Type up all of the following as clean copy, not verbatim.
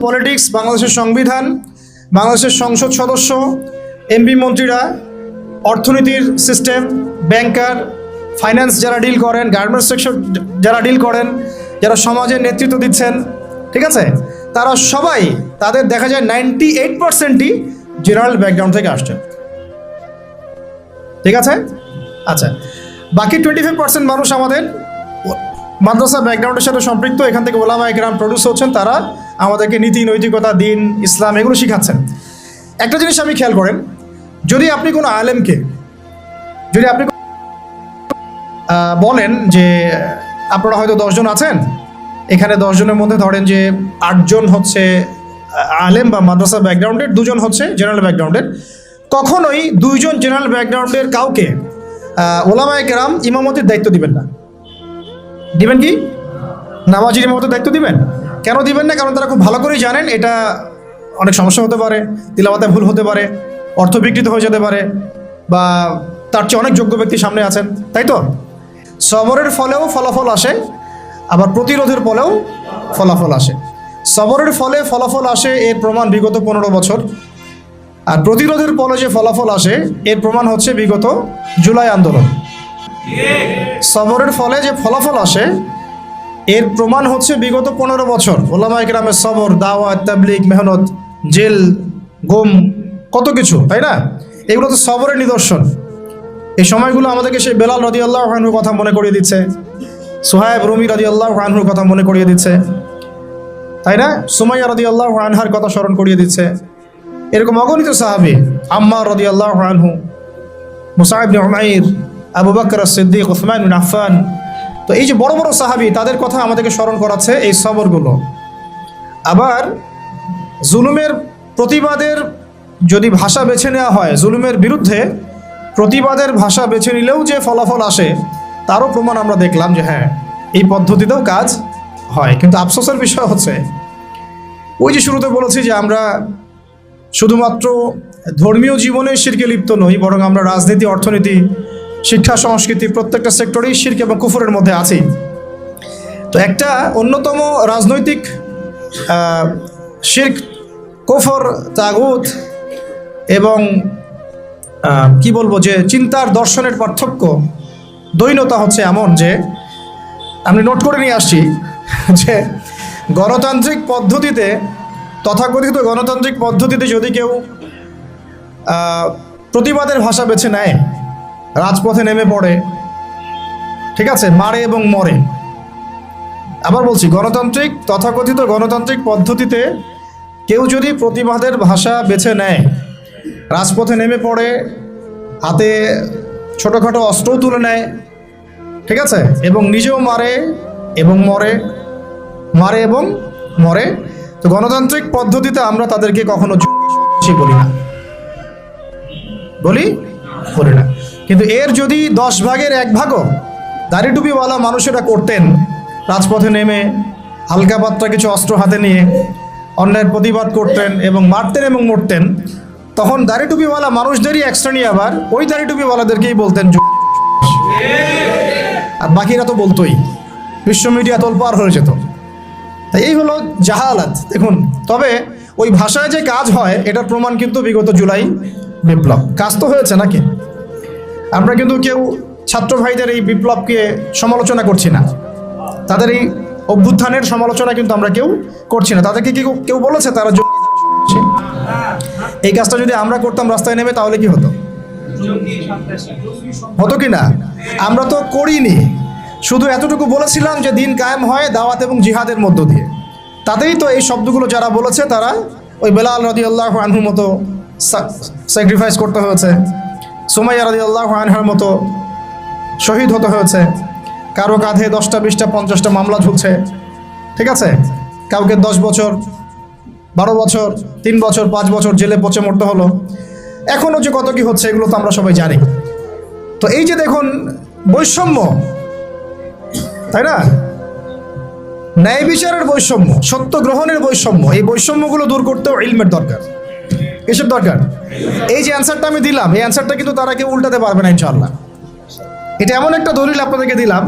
Politics, বাংলাদেশের সংবিধান, বাংলাদেশের সংসদ সদস্য, এমপি মন্ত্রীরা, অর্থনীতির সিস্টেম, ব্যাংকার, ফাইন্যান্স যারা ডিল করেন, গার্মেন্টস সেক্টর যারা ডিল করেন, যারা সমাজের নেতৃত্ব দিচ্ছেন, ঠিক আছে, তারা সবাই তাদের দেখা যায় 98%ই জেনারেল ব্যাকগ্রাউন্ড থেকে আসছেন। ঠিক আছে, আচ্ছা, বাকি 25% মানুষ আমাদের মাদ্রাসা ব্যাকগ্রাউন্ডের সাথে সম্পৃক্ত। এখান থেকে ওলামায়ে কেরাম প্রডিউস হচ্ছেন, তারা আমাদেরকে নীতি, নৈতিকতা, দিন, ইসলাম এগুলো শিখাচ্ছেন। একটা জিনিস আপনি খেয়াল করেন, যদি আপনি কোনো আলেমকে যদি আপনি বলেন যে আপনারা হয়তো 10 জন আছেন, এখানে 10 জনের মধ্যে ধরেন যে 8 জন হচ্ছে আলেম বা মাদ্রাসা ব্যাকগ্রাউন্ডের, 2 জন হচ্ছে জেনারেল ব্যাকগ্রাউন্ডের, কখনোই 2 জন জেনারেল ব্যাকগ্রাউন্ডের কাউকে ওলামায়ে কেরাম ইমামতির দায়িত্ব দিবেন না। দিবেন কি? নামাজির ইমামতের দায়িত্ব দিবেন? কেন দিবেন না? কারণ তারা খুব ভালো করেই জানেন এটা অনেক সমস্যা হতে পারে, তিলাওয়াতে ভুল হতে পারে, অর্থ বিকৃত হয়ে যেতে পারে, বা তার চেয়ে অনেক যোগ্য ব্যক্তি সামনে আছেন, তাই তো? সবরের ফলেও ফলাফল আসে, আবার প্রতিরোধের ফলেও ফলাফল আসে। সবরের ফলে ফলাফল আসে, এর প্রমাণ বিগত 15 বছর। আর প্রতিরোধের ফলে যে ফলাফল আসে, এর প্রমাণ হচ্ছে বিগত জুলাই আন্দোলন। সবরের ফলে যে ফলাফল আসে, এর প্রমাণ হচ্ছে বিগত 15 বছর ওলামায়ে কেরামের সবর, দাওয়াত, তাবলীগ, মেহনত, জেল, গুম, কত কিছু, তাই না? এগুলো তো সবরের নিদর্শন। এই সময়গুলো আমাদেরকে সেই বেলাল রাদিয়াল্লাহু আনহুর কথা মনে করিয়ে দিচ্ছে, সুহাইব রুমি রাদিয়াল্লাহু আনহুর কথা মনে করিয়ে দিচ্ছে, তাই না? সুমাইয়া রাদিয়াল্লাহু আনহার কথা স্মরণ করিয়ে দিচ্ছে। এরকম অগণিত সাহাবী, আম্মার রাদিয়াল্লাহু আনহু, মুসআব ইবনে উমাইর, আবু বকর as-সিদ্দিক, উসমান বিন আফফান। তো এই যে বড় বড় সাহাবী, তাদের কথা আমাদেরকে স্মরণ করাচ্ছে এই সবরগুলো। আবার জুলুমের প্রতিবাদের যদি ভাষা বেছে নেওয়া হয়, জুলুমের বিরুদ্ধে প্রতিবাদের ভাষা বেছে নিলেও যে ফলাফল আসে, তারও প্রমাণ আমরা দেখলাম যে হ্যাঁ, এই পদ্ধতিতেও কাজ হয়। কিন্তু আফসোসের বিষয় হচ্ছে, ওই যে শুরুতে বলেছি যে আমরা শুধুমাত্র ধর্মীয় জীবনে শিরকে লিপ্ত নই, বরং আমরা রাজনীতি, অর্থনীতি, শিক্ষা, সংস্কৃতি প্রত্যেকটা সেক্টরেই শিরক এবং কুফরের মধ্যে আছি। তো একটা অন্যতম রাজনৈতিক শিরক, কুফর, তাগুত এবং কি বলবো যে চিন্তার দর্শনের পার্থক্য, দ্বৈনতা হচ্ছে এমন যে আমি নোট করে নিয়ে আসছি যে গণতান্ত্রিক পদ্ধতিতে, তথাকথিত গণতান্ত্রিক পদ্ধতিতে যদি কেউ প্রতিবাদের ভাষা বেছে নেয়, রাজপথে নেমে পড়ে, ঠিক আছে, মারে এবং মরে। আবার বলছি, তথাকথিত গণতান্ত্রিক পদ্ধতিতে কেউ যদি প্রতিবাদের ভাষা বেছে নেয়, রাজপথে নেমে পড়ে, হাতে ছোটোখাটো অস্ত্রও তুলে নেয়, ঠিক আছে, এবং নিজেও মারে এবং মরে, তো গণতান্ত্রিক পদ্ধতিতে আমরা তাদেরকে কখনো বলি না। কিন্তু এর যদি 10 ভাগের 1 ভাগও দাড়ি টুপিওয়ালা মানুষেরা করতেন, রাজপথে নেমে হালকা পাতলা কিছু অস্ত্র হাতে নিয়ে অন্যায়ের প্রতিবাদ করতেন এবং মারতেন এবং মরতেন, তখন দাড়ি টুপিওয়ালা মানুষদেরই এক শ্রেণী আবার ওই দাড়ি টুপিওয়ালাদেরকেই বলতেন, আর বাকিরা তো বলতোই, বিশ্ব মিডিয়া তোলপাড় হয়ে যেত। তাই এই হলো জাহালাত। দেখুন, তবে ওই ভাষায় যে কাজ হয়, এটার প্রমাণ কিন্তু বিগত জুলাই বিপ্লব। কাজ তো হয়েছে নাকি? আমরা কিন্তু কেউ ছাত্র ভাইদের এই বিপ্লবকে সমালোচনা করছি না, তাদের এই অভ্যুত্থানের সমালোচনা কিন্তু আমরা কেউ করছি না। তাদেরকে কেউ বলেছে তারা এই কাজটা যদি আমরা করতাম রাস্তায় নেমে, তাহলে কি হতো কি না? আমরা তো করিনি, শুধু এতটুকু বলেছিলাম যে দিন কায়েম হয় দাওয়াত এবং জিহাদের মধ্য দিয়ে। তাতেই তো এই শব্দগুলো যারা বলেছে, তারা ওই বেলাল রাদিয়াল্লাহু আনহুর মতো স্যাক্রিফাইস করতে হয়েছে, সুমাইয়া রাদিয়াল্লাহু আনহার মতো শহীদ হতে হয়েছে, কারো কাঁধে 10টা, 20টা, 50টা মামলা ঝুলছে, ঠিক আছে, কাউকে 10 বছর, 12 বছর, 3 বছর, 5 বছর জেলে পচে মরতে হলো। এখনও যে কত কি হচ্ছে, এগুলো তো আমরা সবাই জানি। তো এই যে দেখুন বৈষম্য, তাই না, ন্যায় বিচারের বৈষম্য, সত্য গ্রহণের বৈষম্য, এই বৈষম্যগুলো দূর করতেও ইলমের দরকার। কিসের দরকার? এই যে অ্যান্সারটা আমি দিলাম, এই অ্যান্সারটা কিন্তু তারা কেউ উল্টাতে পারবে না ইনশাআল্লাহ। এটা এমন একটা দলিল আপনাদেরকে দিলাম,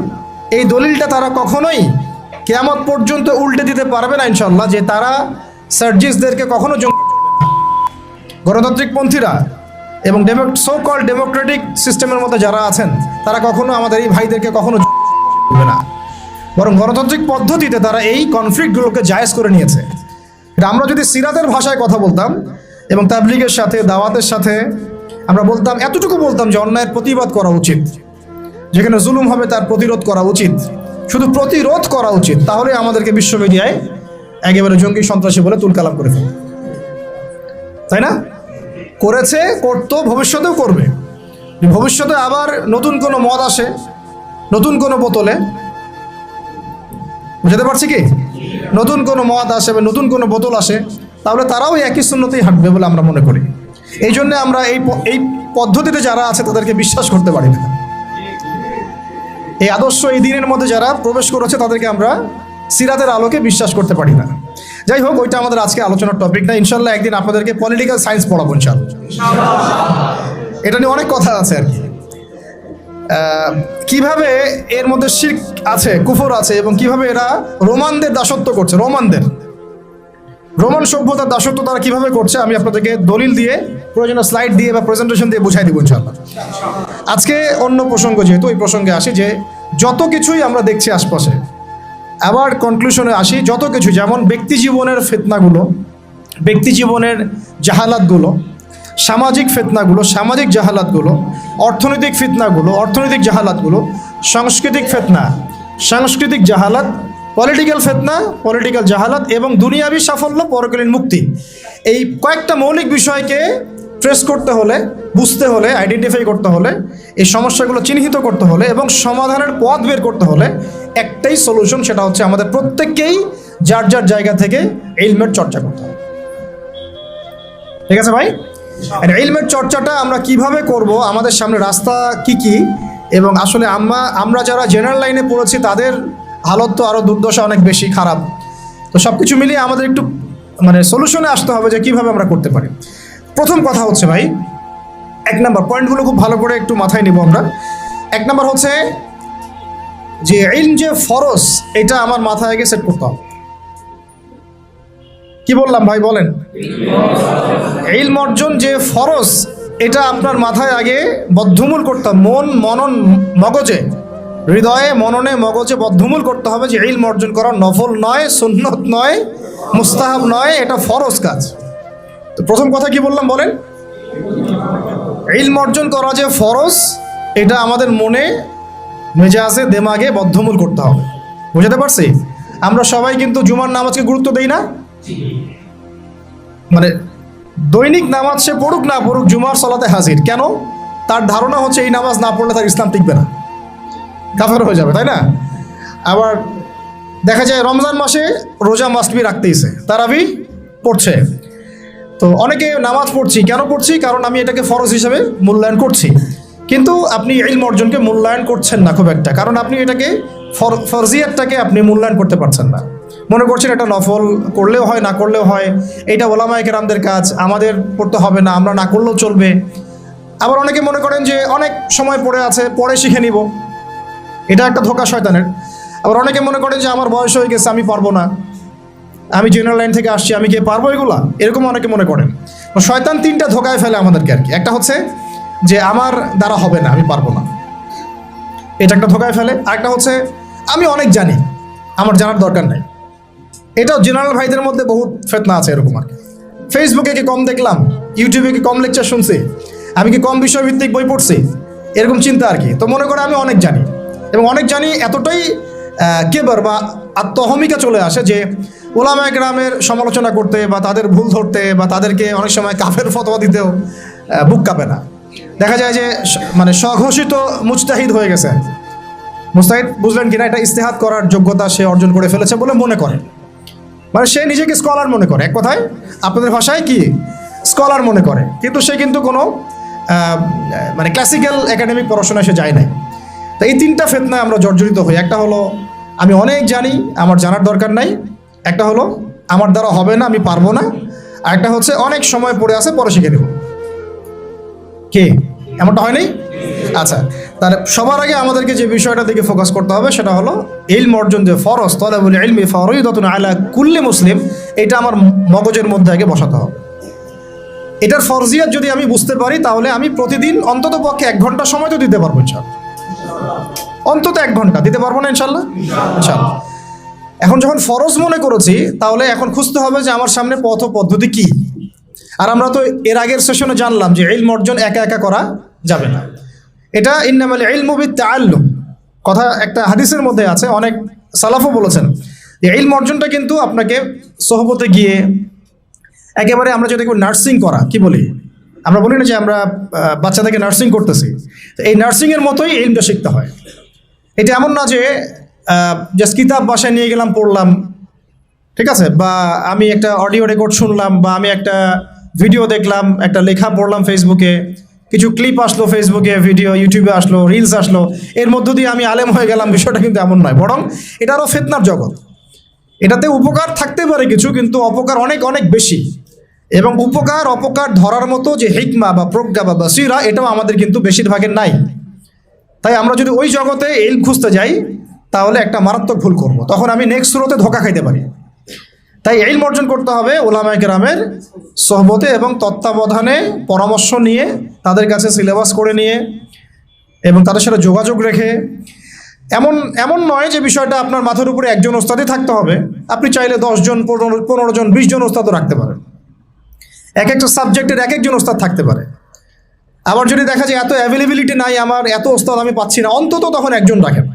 এই দলিলটা তারা কখনোই কিয়ামত পর্যন্ত উল্টে দিতে পারবে না ইনশাআল্লাহ, যে তারা সার্জিসদেরকে কখনো গণতান্ত্রিক পন্থীরা এবং সো কল ডেমোক্রেটিক সিস্টেমের মধ্যে যারা আছেন তারা কখনো আমাদের এই ভাইদেরকে কখনো করবে না, বরং গণতান্ত্রিক পদ্ধতিতে তারা এই কনফ্লিক্টগুলোকে জায়েজ করে নিয়েছে। আমরা যদি সিরাতের ভাষায় কথা বলতাম এবং তাবলিগের সাথে, দাওয়াতের সাথে আমরা বলতাম, এতটুকু বলতাম যে অন্যায়ের প্রতিবাদ করা উচিত, যেখানে জুলুম হবে তার প্রতিরোধ করা উচিত, শুধু প্রতিরোধ করা উচিত, তাহলে আমাদেরকে বিশ্ব মিডিয়ায় একেবারে জঙ্গি সন্ত্রাসী বলে তুলকালাম করে ফেলে, তাই না? করেছে, করতো, ভবিষ্যতেও করবে। ভবিষ্যতে আবার নতুন কোনো মদ আসে, নতুন কোনো বোতলে, বুঝতে পারছি কি, নতুন কোনো মদ আসে বা নতুন কোনো বোতল আসে, তাহলে তারাও একই সুন্নতেই হাঁটবে বলে আমরা মনে করি। এই জন্য আমরা এই পদ্ধতিতে যারা আছে তাদেরকে বিশ্বাস করতে পারি না। এই আদর্শ, এই দিনের মধ্যে যারা প্রবেশ করেছে তাদেরকে আমরা সিরাতের আলোকে বিশ্বাস করতে পারি না। যাই হোক, ওইটা আমাদের আজকে আলোচনার টপিক না। ইনশাল্লাহ একদিন আপনাদেরকে পলিটিক্যাল সায়েন্স পড়াবো ইনশাল্লাহ। এটা নিয়ে অনেক কথা আছে আর কি, কিভাবে এর মধ্যে শিরক আছে, কুফর আছে, এবং কিভাবে এরা রোমানদের দাসত্ব করছে, রোমান সভ্যতার দাসত্ব তারা কিভাবে করছে, আমি আপনাদেরকে দলিল দিয়ে, প্রয়োজনীয় স্লাইড দিয়ে বা প্রেজেন্টেশন দিয়ে বুঝাই দিব ইনশাআল্লাহ। আজকে অন্য প্রসঙ্গ, যেহেতু এই প্রসঙ্গে আসি, যে যত কিছুই আমরা দেখছি আশপাশে, আবার কনক্লুশনে আসি, যত কিছু, যেমন ব্যক্তি জীবনের ফিতনাগুলো, ব্যক্তি জীবনের জাহালাতগুলো, সামাজিক ফিতনাগুলো, সামাজিক জাহালাতগুলো, অর্থনৈতিক ফিতনাগুলো, অর্থনৈতিক জাহালাতগুলো, সাংস্কৃতিক ফিতনা, সাংস্কৃতিক জাহালাত, পলিটিক্যাল ফিতনা, পলিটিক্যাল জাহালাত, এবং দুনিয়াবি সাফল্য, পরকালীন মুক্তি, এই কয়েকটা মৌলিক বিষয়কে ট্রেস করতে হলে, বুঝতে হলে, আইডেন্টিফাই করতে হলে, এই সমস্যাগুলো চিহ্নিত করতে হলে এবং সমাধানের পথ বের করতে হলে একটাই সলিউশন, সেটা হচ্ছে আমাদের প্রত্যেককেই যার যার জায়গা থেকে ইলমের চর্চা করতে হবে। ঠিক আছে ভাই? ইলমের চর্চাটা আমরা কিভাবে করব, আমাদের সামনে রাস্তা কি কি, এবং আসলে আমরা যারা জেনারেল লাইনে পড়েছি তাদের হালত তো আরও দুর্দশা অনেক বেশি খারাপ। তো সব কিছু মিলিয়ে আমাদের একটু সলিউশনে আসতে হবে যে কীভাবে আমরা করতে পারি। প্রথম কথা হচ্ছে ভাই, 1 নম্বর পয়েন্টগুলো খুব ভালো করে একটু মাথায় নিব আমরা। 1 নম্বর হচ্ছে যে ইলম যে ফরজ, এটা আমার মাথায় আগে সেট করতে হবে। কি বললাম ভাই, বলেন? ইলম অর্জন যে ফরজ, এটা আপনার মাথায় আগে বদ্ধমূল করতে হবে, মনন মগজে, হৃদয়ে, মননে, মগজে বদ্ধমূল করতে হবে যে ইলম অর্জন করা নফল নয়, সুন্নত নয়, মুস্তাহাব নয়, এটা ফরজ কাজ। তো প্রথম কথা কি বললাম বলেন? ইলম অর্জন করা যে ফরজ, এটা আমাদের মনে, মেজাজে, দেমাগে বদ্ধমূল করতে হবে। বুঝতে পারছি? আমরা সবাই কিন্তু জুমার নামাজকে গুরুত্ব দেই না, দৈনিক নামাজ সে পড়ুক না পড়ুক, জুমার সালাতে হাজির। কেন? তার ধারণা হচ্ছে এই নামাজ না পড়লে তার ইসলাম টিকবে না, কাফের হয়ে যাবে, তাই না? আবার দেখা যায় রমজান মাসে রোজা মাস্ট বি রাখতেইছে, তারাবি পড়ছে। তো অনেকে নামাজ পড়ছি, কেন পড়ছি? কারণ আমি এটাকে ফরজ হিসাবে মূল্যায়ন করছি। কিন্তু আপনি ইলম অর্জনকে মূল্যায়ন করছেন না খুব একটা, কারণ আপনি এটাকে ফরজিয়াতটাকে আপনি মূল্যায়ন করতে পারছেন না। মনে করছেন এটা নফল, করলেও হয়, না করলেও হয়, এটা ওলামায়ে কেরামদের কাজ, আমাদের পড়তে হবে না, আমরা না করলেও চলবে। আবার অনেকে মনে করেন যে অনেক সময় পড়ে আছে, পরে শিখে নিব, এটা একটা ধোঁকা শয়তানের। আবার অনেকে মনে করেন যে আমার বয়স হয়ে গেছে, আমি পারবো না, আমি জেনারেল লাইন থেকে আসছি, আমি কি পারবো এগুলা, এরকম অনেকে মনে করেন। শয়তান 3টা ধোঁকায় ফেলে আমাদেরকে আর কি। একটা হচ্ছে যে আমার দ্বারা হবে না, আমি পারবো না, এটা একটা ধোঁকায় ফেলে। আরেকটা হচ্ছে আমি অনেক জানি, আমার জানার দরকার নাই। এটাও জেনারেল ভাইদের মধ্যে বহুত ফেতনা আছে এরকম আর কি। ফেসবুকে কি কম দেখলাম, ইউটিউবে কি কম লেকচার শুনছি, আমি কি কম বিষয়ভিত্তিক বই পড়ছি, এরকম চিন্তা আর কি। তো মনে করে আমি অনেক জানি, এবং অনেক জানি এতটাই কেবর বা আত্মহমিকা চলে আসে যে ওলামায়ে কেরামের সমালোচনা করতে বা তাদের ভুল ধরতে বা তাদেরকে অনেক সময় কাফের ফতোয়া দিতেও বুক কাঁপে না। দেখা যায় যে স্বঘোষিত মুজতাহিদ হয়ে গেছে। মুজতাহিদ বুঝলেন কিনা, এটা ইজতিহাদ করার যোগ্যতা সে অর্জন করে ফেলেছে বলে মনে করে, সে নিজেকে স্কলার মনে করে। এক কথায় আপনাদের ভাষায় কি, স্কলার মনে করে, কিন্তু সে কিন্তু কোনো ক্লাসিক্যাল একাডেমিক পড়াশোনায় সে যায় নাই। তো এই 3টা ফিতনায় আমরা জর্জরিত হই। একটা হলো আমি অনেক জানি, আমার জানার দরকার নাই। একটা হলো আমার দ্বারা হবে না, আমি পারবো না। আর একটা হচ্ছে অনেক সময় পড়ে আছে, পরে শিখে নেব। কে এমনটা হয় নাই? আচ্ছা, তাহলে সবার আগে আমাদেরকে যে বিষয়টা দিকে ফোকাস করতে হবে সেটা হলো ইলম অর্জন যে ফরজ, তালাবুল ইলমি ফরিদাতুন আলা কুল্লি মুসলিম, এটা আমার মগজের মধ্যে আগে বসাতে হবে। এটার ফরজিয়াত যদি আমি বুঝতে পারি তাহলে আমি প্রতিদিন অন্তত পক্ষে 1 ঘন্টা সময় তো দিতে পারবো ইনশাআল্লাহ। অন্তত 1 ঘন্টা দিতে পারবো না ইনশাআল্লাহ? ইনশাআল্লাহ। এখন যখন ফরজ মনে করেছি তাহলে এখন খুঁজতে হবে যে আমার সামনে পথ পদ্ধতি কি। আর আমরা তো এর আগের সেশনে জানলাম যে ইলম অর্জন একা একা করা যাবে না। এটা ইন্নামাল ইলমু বিত্তাআল্লুম, কথা একটা হাদিসের মধ্যে আছে, অনেক সালাফও বলেছেন যে ইলম অর্জনটা কিন্তু আপনাকে সোহবতে গিয়ে একেবারে, আমরা যেটাকে নার্সিং করা কি বলি, আমরা বলি না যে আমরা বাচ্চাদেরকে নার্সিং করতেছি, তো এই নার্সিংয়ের মতোই ইলমটা শিখতে হয়। এটা এমন না যে জাস্ট কিতাব বাসায় নিয়ে গেলাম পড়লাম, ঠিক আছে, বা আমি একটা অডিও রেকর্ড শুনলাম, বা আমি একটা ভিডিও দেখলাম, একটা লেখা পড়লাম ফেসবুকে, কিছু ক্লিপ আসলো ফেসবুকে, ভিডিও ইউটিউবে আসলো, রিলস আসলো, এর মধ্য দিয়ে আমি আলেম হয়ে গেলাম। বিষয়টা কিন্তু এমন নয়, বরং এটা আরও ফিতনার জগৎ। এটাতে উপকার থাকতে পারে কিছু, কিন্তু অপকার অনেক অনেক বেশি। এবং উপকার অপকার ধরার মতো যে হিকমা বা প্রজ্ঞা বা বাসিরা, এটাও আমাদের কিন্তু বেশিরভাগের নাই। তাই আমরা যদি ওই জগতে ইলম খুঁজতে যাই তাহলে একটা মারাত্মক ভুল করব, তখন আমি নেক্সট সুরতে ধোঁকা খাইতে পারি। তাই ইলম অর্জন করতে হবে উলামায়ে কেরামের সোহবতে এবং তত্ত্বাবধানে, পরামর্শ নিয়ে, তাদের কাছে সিলেবাস করে নিয়ে এবং তাদের সাথে যোগাযোগ রেখে। এমন এমন নয় যে বিষয়টা আপনার মাথার উপরে একজন ওস্তাদই থাকতে হবে, আপনি চাইলে 10 জন 15 জন 20 জন ওস্তাদও রাখতে পারেন। এক একটা সাবজেক্টের এক একজন ওস্তাদ থাকতে পারে। আবার যদি দেখা যায় এত অ্যাভেলেবিলিটি নাই, আমার এত ওস্তাদ আমি পাচ্ছি না, অন্তত তখন একজন রাখেন,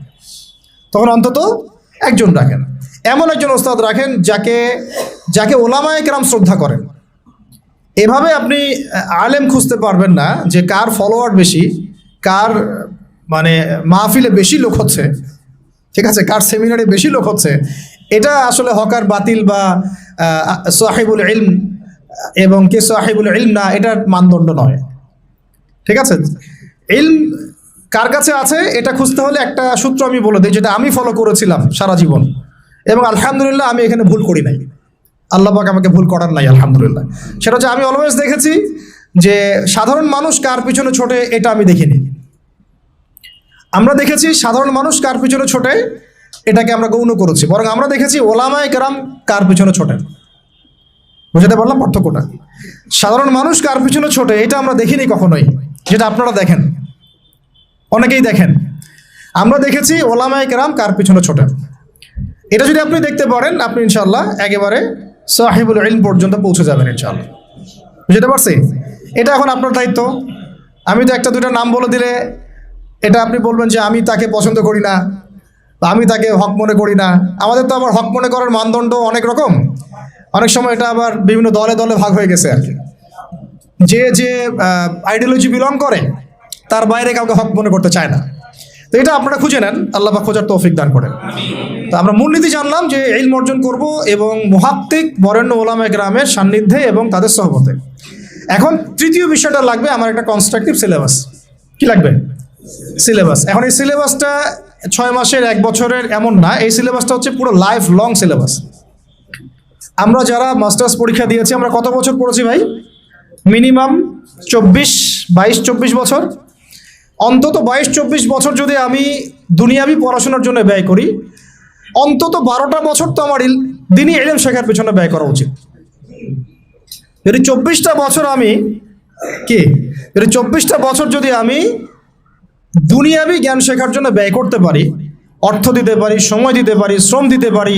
এমন একজন ওস্তাদ রাখেন যাকে ওলামায়ে কেরাম শ্রদ্ধা করেন। এভাবে আপনি আলেম খুঁজতে পারবেন না যে কার ফলোয়ার বেশি, কার মানে মাহফিলে বেশি লোক হচ্ছে, ঠিক আছে, কার সেমিনারে বেশি লোক হচ্ছে। এটা আসলে হকার বাতিল বা সাহিবুল ইলম এবং কে সাহিবুল ইলম না, এটার মানদণ্ড নয়, ঠিক আছে। ইলম কার কাছে আছে এটা খুঁজতে হলে একটা সূত্র আমি বলে দিই, যেটা আমি ফলো করেছিলাম সারা জীবন, এবং আলহামদুলিল্লাহ আমি এখানে ভুল করি নাই, আল্লাহ পাক আমাকে ভুল করার নাই আলহামদুলিল্লাহ। সেটা হচ্ছে, আমি অলওয়েজ দেখেছি যে সাধারণ মানুষ কার পিছনে ছোটে এটা আমি দেখিনি। আমরা দেখেছি সাধারণ মানুষ কার পিছনে ছোটে এটাকে আমরা গৌণ করেছি, বরং আমরা দেখেছি ওলামায়ে কেরাম কার পিছনে ছোটেন। বুঝতে পারলাম পার্থক্যটা? সাধারণ মানুষ কার পিছনে ছোটে এটা আমরা দেখিনি কখনোই, যেটা আপনারা দেখেন, অনেকেই দেখেন। আমরা দেখেছি ওলামায়ে কেরাম কার পিছনে ছোটেন। এটা যদি আপনি দেখতে পারেন, আপনি ইনশাআল্লাহ একেবারে সাহিবুল ইলম পর্যন্ত পৌঁছে যাবেন ইনশাআল্লাহ। বুঝতে পারছি? এটা এখন আপনার দায়িত্ব। আমি তো একটা দুটা নাম বলে দিলে এটা আপনি বলবেন যে আমি তাকে পছন্দ করি না বা আমি তাকে হক মনে করি না। আমাদের তো আবার হক মনে করার মানদণ্ড অনেক রকম, অনেক সময় এটা আবার বিভিন্ন দলে দলে ভাগ হয়ে গেছে আর কি। যে আইডিওলজি বিলং করে তার বাইরে কাউকে হক মনে করতে চায় না। তো এটা আপনারা খুঁজে নেন, আল্লাহ পাক খোঁজার তৌফিক দান করেন। তো আমরা মূলনীতি জানলাম যে ইলম অর্জন করব এবং মুহাক্কিক বরেণ্য ওলামায়ে কেরামের সান্নিধ্যে এবং তাদের সহবতে। এখন তৃতীয় বিষয়টা লাগবে আমার একটা কনস্ট্রাকটিভ সিলেবাস। কি লাগবে? সিলেবাস। এখন এই সিলেবাসটা 6 মাসের 1 বছরের এমন না, এই সিলেবাসটা হচ্ছে পুরো লাইফ লং সিলেবাস। আমরা যারা মাস্টার্স পরীক্ষা দিয়েছি, আমরা কত বছর পড়েছি ভাই? মিনিমাম 22-24 বছর। অন্তত 22-24 বছর যদি আমি দুনিয়াবি পড়াশোনার জন্য ব্যয় করি, অন্তত 12টা বছর তো আমার দিনই ইলম শেখার পেছনে ব্যয় করা উচিত। যদি 24টা বছর আমি যদি 24টা বছর যদি আমি দুনিয়াবি জ্ঞান শেখার জন্য ব্যয় করতে পারি, অর্থ দিতে পারি, সময় দিতে পারি, শ্রম দিতে পারি,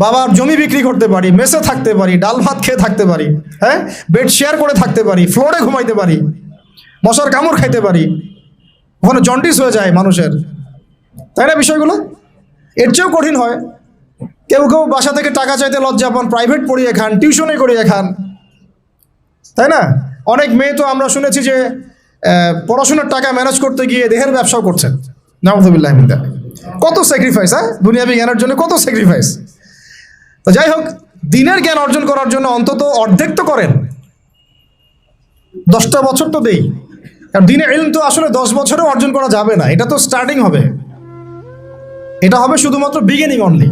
বাবার জমি বিক্রি করতে পারি, মেসে থাকতে পারি, ডাল ভাত খেয়ে থাকতে পারি, হ্যাঁ, বেড শেয়ার করে থাকতে পারি, ফ্লোরে ঘুমাইতে পারি, মশার কামড় খাইতে পারি, ওখানে জন্ডিস হয়ে যায় মানুষের, তাই না? বিষয়গুলো এর চেয়েও কঠিন হয়। কেউ কেউ বাসা থেকে টাকা চাইতে লজ্জা পান, প্রাইভেট পড়িয়ে খান, টিউশনে করিয়ে খান, তাই না? অনেক মেয়ে তো আমরা শুনেছি যে পড়াশোনার টাকা ম্যানেজ করতে গিয়ে দেহের ব্যবসাও করছেন। নাউযুবিল্লাহি মিন যালিক। কত স্যাক্রিফাইস, হ্যাঁ, দুনিয়াবি জ্ঞানের জন্য কত স্যাক্রিফাইস। তো যাই হোক, দিনের জ্ঞান অর্জন করার জন্য অন্তত অর্ধেক তো করেন, 10টা বছর তো দেই। কারণ দিনের ইলম তো আসলে 10 বছরেও অর্জন করা যাবে না, এটা তো স্টার্টিং হবে, এটা হবে শুধুমাত্র বিগিনিং অনলি।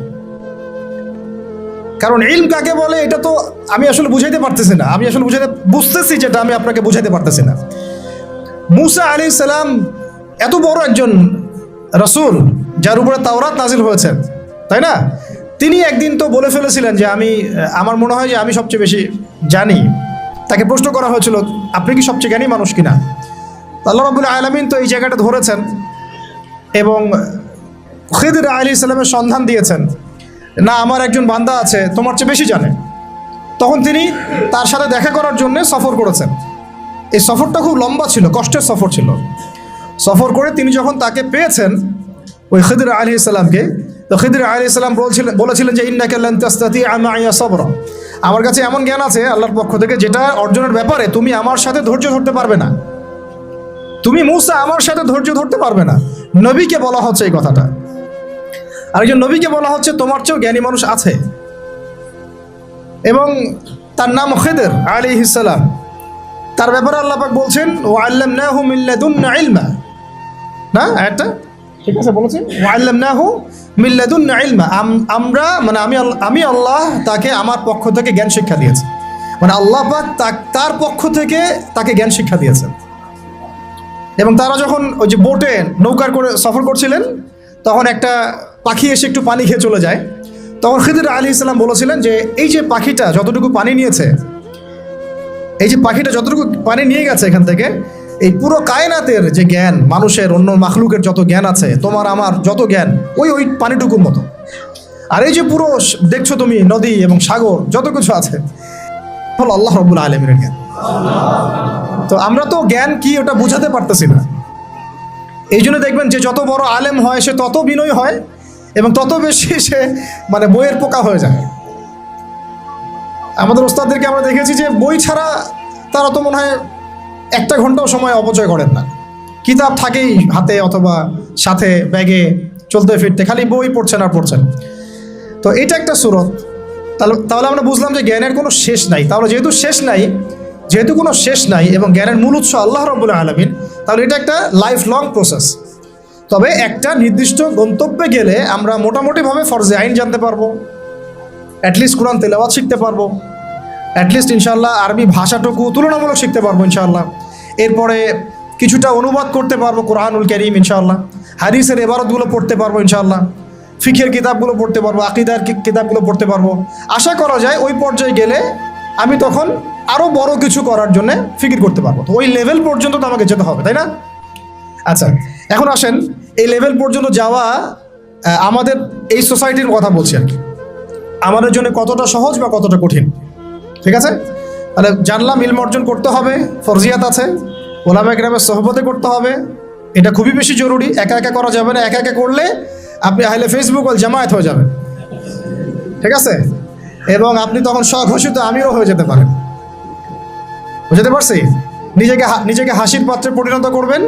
কারণ ইলম কাকে বলে এটা তো আমি আসলে বুঝাইতে পারতেছি না, আমি আসলে বুঝতেছি যেটা আমি আপনাকে বুঝাইতে পারতেছি না। মুসা আলাইহিস সালাম এত বড় একজন রাসূল যার উপরে তাওরাত নাজিল হয়েছে, তাই না? তিনি একদিন তো বলে ফেলেছিলেন যে আমার মনে হয় যে আমি সবচেয়ে বেশি জানি। তাকে প্রশ্ন করা হয়েছিল, আপনি কি সবচেয়ে জ্ঞানী মানুষ কিনা? আল্লাহ রাব্বুল আলামিন তো এই জায়গাটা ধরেছেন এবং খিদর আলাইহিস সালামের সন্ধান দিয়েছেন, না আমার একজন বান্দা আছে তোমার চেয়ে বেশি জানে। তখন তিনি তার সাথে দেখা করার জন্য সফর করেছেন। এই সফরটা খুব লম্বা ছিল, কষ্টের সফর ছিল। সফর করে তিনি যখন তাকে পেয়েছেন, ওই খিদর আলাইহিস সালামকে, তো খিদর আলাইহিস সালাম বলেছিলেন যে ইন্নাকা লান তাসতাতিআ মাইয়া সাবরা, আমার কাছে এমন জ্ঞান আছে আল্লাহর পক্ষ থেকে যেটা অর্জনের ব্যাপারে তুমি আমার সাথে ধৈর্য ধরতে পারবে না। তুমি মূসা আমার সাথে ধৈর্য ধরতে পারবে না। নবীকে বলা হচ্ছে এই কথাটা। আরেকজন নবীকে বলা হচ্ছে তোমার চেয়েও জ্ঞানী মানুষ আছে, এবং তার নাম খিদর আলাইহিস সালাম। তার ব্যাপারে আল্লাহ পাক বলছেন ওয়া আল্লামনাহু মিন লাদুন্না ইলমা, না আয়াতটা ঠিক আছে বলেছেন, ওয়া আল্লামনাহু মিন লাদুন্না ইলমা, আমরা মানে আমি আল্লাহ তাকে আমার পক্ষ থেকে জ্ঞান শিক্ষা দিয়েছি। মানে আল্লাহ পাক তার পক্ষ থেকে তাকে জ্ঞান শিক্ষা দিয়েছেন। এবং তারা যখন ওই যে বোটে নৌকার করে সফর করছিলেন, তখন একটা পাখি এসে একটু পানি খেয়ে চলে যায়। তখন খিদর আলাইহিস সালাম বলেছিলেন যে এই যে পাখিটা যতটুকু পানি নিয়েছে, এই যে পাখিটা যতটুকু পানি নিয়ে গেছে এখান থেকে, এই পুরো কায়নাতের যে জ্ঞান, মানুষের অন্য মাখলুকের যত জ্ঞান আছে, তোমার আমার যত জ্ঞান ওই পানিটুকুর মতো। আর এই যে পুরো দেখছো তুমি নদী এবং সাগর যত কিছু আছে, হলো আল্লাহ রাব্বুল আলামিনের জ্ঞান। তো আমরা তো জ্ঞান কি ওটা বুঝাতে পারতেছি না। এই জন্য দেখবেন যে যত বড় আলেম হয় সে তত বিনয়ী হয় এবং তত বেশি সে মানে বইয়ের পোকা হয়ে যায়। আমাদের ওস্তাদদেরকে আমরা দেখেছি যে বই ছাড়া তারা তো মনে হয় একটা ঘন্টাও সময় অপচয় করেন না। কিতাব থাকেই হাতে অথবা সাথে ব্যাগে, চলতে ফিরতে খালি বই পড়ছেন আর পড়ছেন। তো এটা একটা সুরত। তাহলে আমরা বুঝলাম যে জ্ঞানের কোনো শেষ নাই। তাহলে যেহেতু কোনো শেষ নাই এবং জ্ঞানের মূল উৎস আল্লাহ রাব্বুল আলামিন, তাহলে এটা একটা লাইফ লং প্রসেস। তবে একটা নির্দিষ্ট গন্তব্যে গেলে আমরা মোটামুটিভাবে ফরজে আইন জানতে পারবো, অ্যাটলিস্ট কোরআন তেলাওয়াত শিখতে পারবো, অ্যাটলিস্ট ইনশাআল্লাহ আরবি ভাষাটুকু তুলনামূলক শিখতে পারবো ইনশাআল্লাহ। এরপরে কিছুটা অনুবাদ করতে পারবো কোরআনুল কারীম ইনশাআল্লাহ, হাদিসের ইবারতগুলো পড়তে পারবো ইনশাআল্লাহ, ফিকহের কিতাবগুলো পড়তে পারবো, আকীদার কিতাবগুলো পড়তে পারবো। আশা করা যায় ওই পর্যায়ে গেলে আমি তখন আরও বড় কিছু করার জন্য ফিকির করতে পারবো। তো ওই লেভেল পর্যন্ত তো আমাকে যেতে হবে, তাই না? আচ্ছা, এখন আসেন এই লেভেল পর্যন্ত যাওয়া আমাদের এই সোসাইটির কথা বলছি আর কি, আমাদের জন্য কতটা সহজ বা কতটা কঠিন। ঠিক আছে, তাহলে জানলাম ইলম অর্জন করতে হবে, ফরজিয়াত আছে, ওলামায়ে কেরামের সোহবতে করতে হবে, এটা খুবই বেশি জরুরি। একা একা করা যাবে না, একা একা করলে আপনি আহলে ফেসবুক ওয়াল জামায়াত হয়ে যাবেন। ঠিক আছে, এবং আপনি তখন স্বঘোষিত আমিরও হয়ে যেতে পারেন। বুঝতে পারছি? নিজেকে হাসির পাত্রে পরিণত করবেন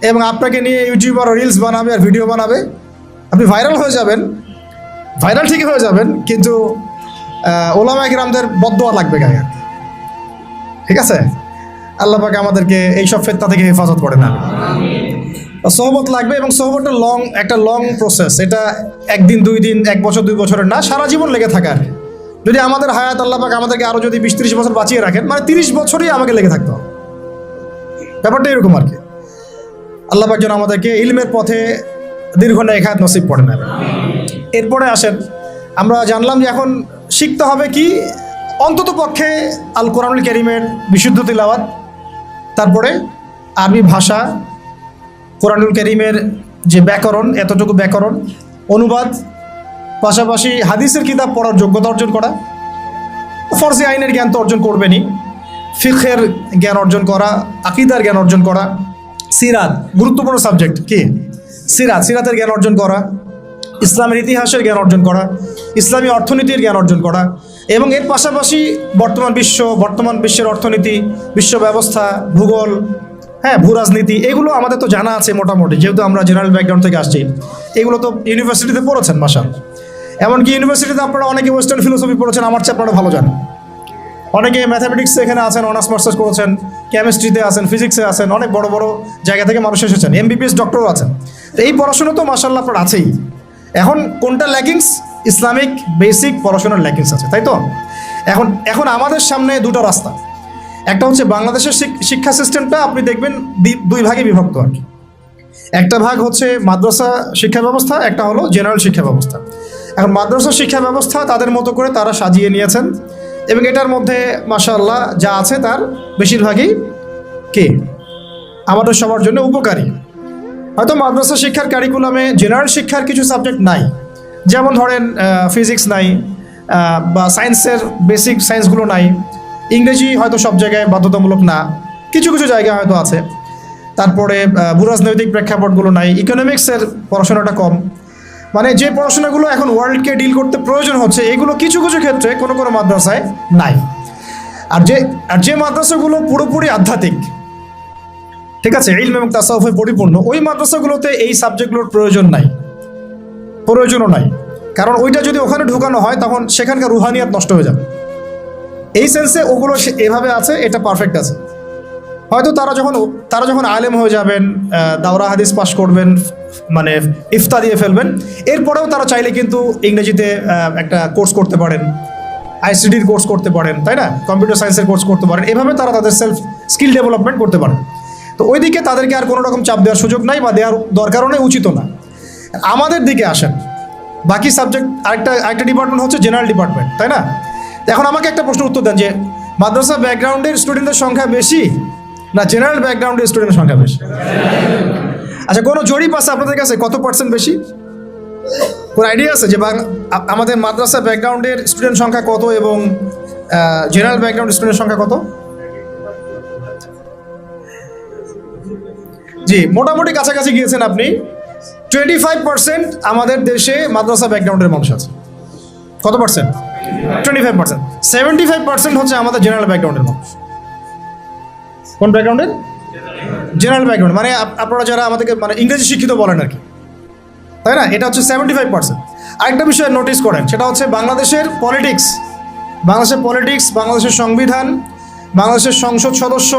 এবং আপনাকে নিয়ে ইউটিউবার রিলস বানাবে আর ভিডিও বানাবে, আপনি ভাইরাল হয়ে যাবেন। ভাইরাল ঠিকই হয়ে যাবেন, কিন্তু ওলামায়ে কেরামদের বদদোয়া লাগবে গায়ে। ঠিক আছে, আল্লাহ পাক আমাদেরকে এইসব ফিতনা থেকে হেফাজত করে না। সোহবত লাগবে এবং সোহবতটা একটা লং প্রসেস। এটা একদিন, 2 দিন, 1 বছর, 2 বছরের না, সারা জীবন লেগে থাকে আর কি। যদি আমাদের হায়াত আল্লাহ পাক আমাদেরকে আরও যদি 20-30 বছর বাঁচিয়ে রাখেন, মানে 30 বছরই আমাকে লেগে থাকতে হবে। ব্যাপারটা এরকম আর কি। আল্লাহ পাক যেন আমাদেরকে ইলমের পথে দীর্ঘ নেখাত নসিব করে নেবে। এরপরে আসেন, আমরা জানলাম যে এখন শিখতে হবে কি, অন্তত পক্ষে আল কোরআনুল কারীমের বিশুদ্ধ তিলাওয়াত, তারপরে আরবি ভাষা, কোরআনুল কারীমের যে ব্যাকরণ, এতটুকু ব্যাকরণ, অনুবাদ, পাশাপাশি হাদিসের কিতাব পড়ার যোগ্যতা অর্জন করা, ফরজি আইনের জ্ঞান তো অর্জন করবেনই, ফিকহের জ্ঞান অর্জন করা, আকীদার জ্ঞান অর্জন করা, সিরাত, গুরুত্বপূর্ণ সাবজেক্ট কি সিরাতের জ্ঞান অর্জন করা, ইসলামের ইতিহাসের জ্ঞান অর্জন করা, ইসলামী অর্থনীতির জ্ঞান অর্জন করা, এবং এর পাশাপাশি বর্তমান বিশ্বের অর্থনীতি, বিশ্ব ব্যবস্থা, ভূগোল, ভূ রাজনীতি, এগুলো আমাদের তো জানা আছে মোটামুটি, যেহেতু আমরা জেনারেল ব্যাকগ্রাউন্ড থেকে আসছি। এগুলো তো ইউনিভার্সিটিতে পড়েছেন মাশাআল্লাহ। এমনকি ইউনিভার্সিটিতে আপনারা অনেকে ওয়েস্টার্ন ফিলোসফি পড়েছেন, আমার চেয়ে আপনারা ভালো জানেন। অনেকে ম্যাথামেটিক্সে এখানে আছেন, অনার্স মাস্টার্স করেছেন, কেমিস্ট্রিতে আছেন, ফিজিক্সে আছেন, অনেক বড় বড় জায়গা থেকে মানুষ এসেছেন, MBBS ডক্টরও আছেন। তো এই পড়াশোনা তো মাশাআল্লাহ আপনার আছেই। এখন কোনটা ল্যাকিংস? ইসলামিক বেসিক পড়াশোনার ল্যাকিংস আছে, তাই তো? এখন আমাদের সামনে দুটো রাস্তা। একটা হচ্ছে বাংলাদেশের শিক্ষা সিস্টেমটা আপনি দেখবেন 2 ভাগে বিভক্ত আর কি। একটা ভাগ হচ্ছে মাদ্রাসা শিক্ষা ব্যবস্থা, একটা হলো জেনারেল শিক্ষা ব্যবস্থা। এখন মাদ্রাসা শিক্ষা ব্যবস্থা তাদের মতো করে তারা সাজিয়ে নিয়েছেন, এবং এটার মধ্যে মাশাআল্লাহ যা আছে তার বেশিরভাগই কি আমাদের সবার জন্য উপকারী। হয়তো মাদ্রাসা শিক্ষার কারিকুলামে জেনারেল শিক্ষার কিছু সাবজেক্ট নাই, যেমন ধরেন ফিজিক্স নাই, বা সায়েন্সের বেসিক সায়েন্সগুলো নাই, ইংরেজি হয়তো সব জায়গায় বাধ্যতামূলক না, কিছু কিছু জায়গায় হয়তো আছে, তারপরে ভূরাজনৈতিক প্রেক্ষাপটগুলো নাই, ইকোনমিক্সের পড়াশোনাটা কম, মানে যে পড়াশোনাগুলো এখন ওয়ার্ল্ডকে ডিল করতে প্রয়োজন হচ্ছে এগুলো কিছু কিছু ক্ষেত্রে কোনো কোনো মাদ্রাসায় নাই। আর যে মাদ্রাসাগুলো পুরোপুরি আধ্যাত্মিক, ঠিক আছে, ইলম এবং তাসাউফে পরিপূর্ণ, ওই মাদ্রাসাগুলোতে এই সাবজেক্টগুলোর প্রয়োজনও নাই, কারণ ওইটা যদি ওখানে ঢুকানো হয় তখন সেখানকার রুহানিয়াত নষ্ট হয়ে যাবে। এই সেন্সে ওগুলো এভাবে আছে, এটা পারফেক্ট আছে। হয়তো তারা যখন আলেম হয়ে যাবেন, দাওরা হাদিস পাশ করবেন, মানে ইফতা দিয়ে ফেলবেন, এরপরেও তারা চাইলে কিন্তু ইংরেজিতে একটা কোর্স করতে পারেন, আইসিডির কোর্স করতে পারেন, তাই না, কম্পিউটার সায়েন্সের কোর্স করতে পারেন, এভাবে তারা তাদের সেলফ স্কিল ডেভেলপমেন্ট করতে পারেন। তো ওই দিকে তাদেরকে আর কোনো রকম চাপ দেওয়ার সুযোগ নাই, বা দেওয়ার দরকারও নেই, উচিত না। আমাদের দিকে আসেন, বাকি সাবজেক্ট আরেকটা ডিপার্টমেন্ট হচ্ছে জেনারেল ডিপার্টমেন্ট, তাই না? এখন আমাকে একটা প্রশ্ন উত্তর দেন যে মাদ্রাসা ব্যাকগ্রাউন্ডের স্টুডেন্টের সংখ্যা বেশি না জেনারেল ব্যাকগ্রাউন্ডের স্টুডেন্টের সংখ্যা বেশি? আচ্ছা, কোনো জরিপ আছে আপনাদের কাছে কত পার্সেন্ট বেশি? কোনো আইডিয়া আছে যে আমাদের মাদ্রাসা ব্যাকগ্রাউন্ডের স্টুডেন্ট সংখ্যা কত এবং জেনারেল ব্যাকগ্রাউন্ডের স্টুডেন্ট সংখ্যা কত? জি, মোটামুটি কাছাকাছি গিয়েছেন আপনি। 25% আমাদের দেশে মাদ্রাসা ব্যাকগ্রাউন্ডের মানুষ আছে। কত পার্সেন্ট? 25%। 75% হচ্ছে আমাদের জেনারেল ব্যাকগ্রাউন্ডের মানুষ। কোন ব্যাকগ্রাউন্ডের? জেনারেল ব্যাকগ্রাউন্ড, মানে আপনারা যারা আমাদেরকে মানে ইংরেজি শিক্ষিত বলেন আর কি, তাই না? এটা হচ্ছে 75%। আরেকটা বিষয় নোটিস করেন, সেটা হচ্ছে বাংলাদেশের পলিটিক্স, বাংলাদেশের সংবিধান, বাংলাদেশের সংসদ সদস্য,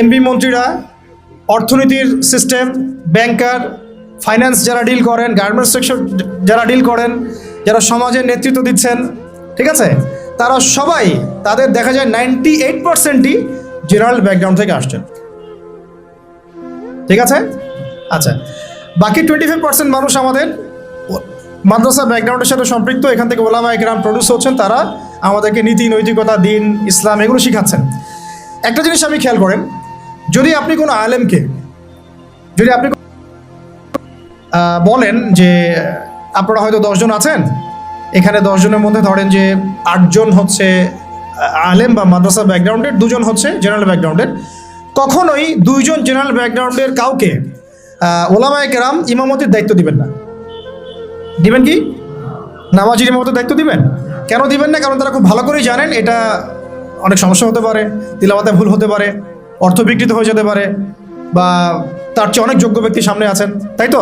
এমপি মন্ত্রীরা, অর্থনীতির সিস্টেম, ব্যাংকার, ফাইন্যান্স যারা ডিল করেন, গার্মেন্টস সেক্টর যারা ডিল করেন, যারা সমাজের নেতৃত্ব দিচ্ছেন, ঠিক আছে, তারা সবাই তাদের দেখা যায় 98%ই জেনারেল ব্যাকগ্রাউন্ড থেকে আসছেন, ঠিক আছে? আচ্ছা, বাকি 25% মানুষ আমাদের মাদ্রাসা ব্যাকগ্রাউন্ডের সাথে সম্পৃক্ত, এখান থেকে ওলামায়ে কেরাম প্রডিউস হচ্ছেন, তারা আমাদেরকে নীতি, নৈতিকতা, দিন, ইসলাম এগুলো শিখাচ্ছেন। একটা জিনিস আপনি খেয়াল করেন, যদি আপনি কোনো আলেমকে বলেন যে আপনারা হয়তো 10 জন আছেন, এখানে 10 জনের মধ্যে ধরেন যে 8 জন হচ্ছে আলেম বা মাদ্রাসা ব্যাকগ্রাউন্ডের, 2 জন হচ্ছে জেনারেল ব্যাকগ্রাউন্ডের, কখনোই 2 জন জেনারেল ব্যাকগ্রাউন্ডের কাউকে ওলামায়ে কেরাম ইমামতির দায়িত্ব দিবেন না। দিবেন কি? নামাজির ইমামতের দায়িত্ব দিবেন? কেন দিবেন না? কারণ তারা খুব ভালো করেই জানেন এটা অনেক সমস্যা হতে পারে, তিলাওয়াতে ভুল হতে পারে, অর্থ বিকৃত হয়ে যেতে পারে, বা তার চেয়ে অনেক যোগ্য ব্যক্তি সামনে আছেন, তাই তো?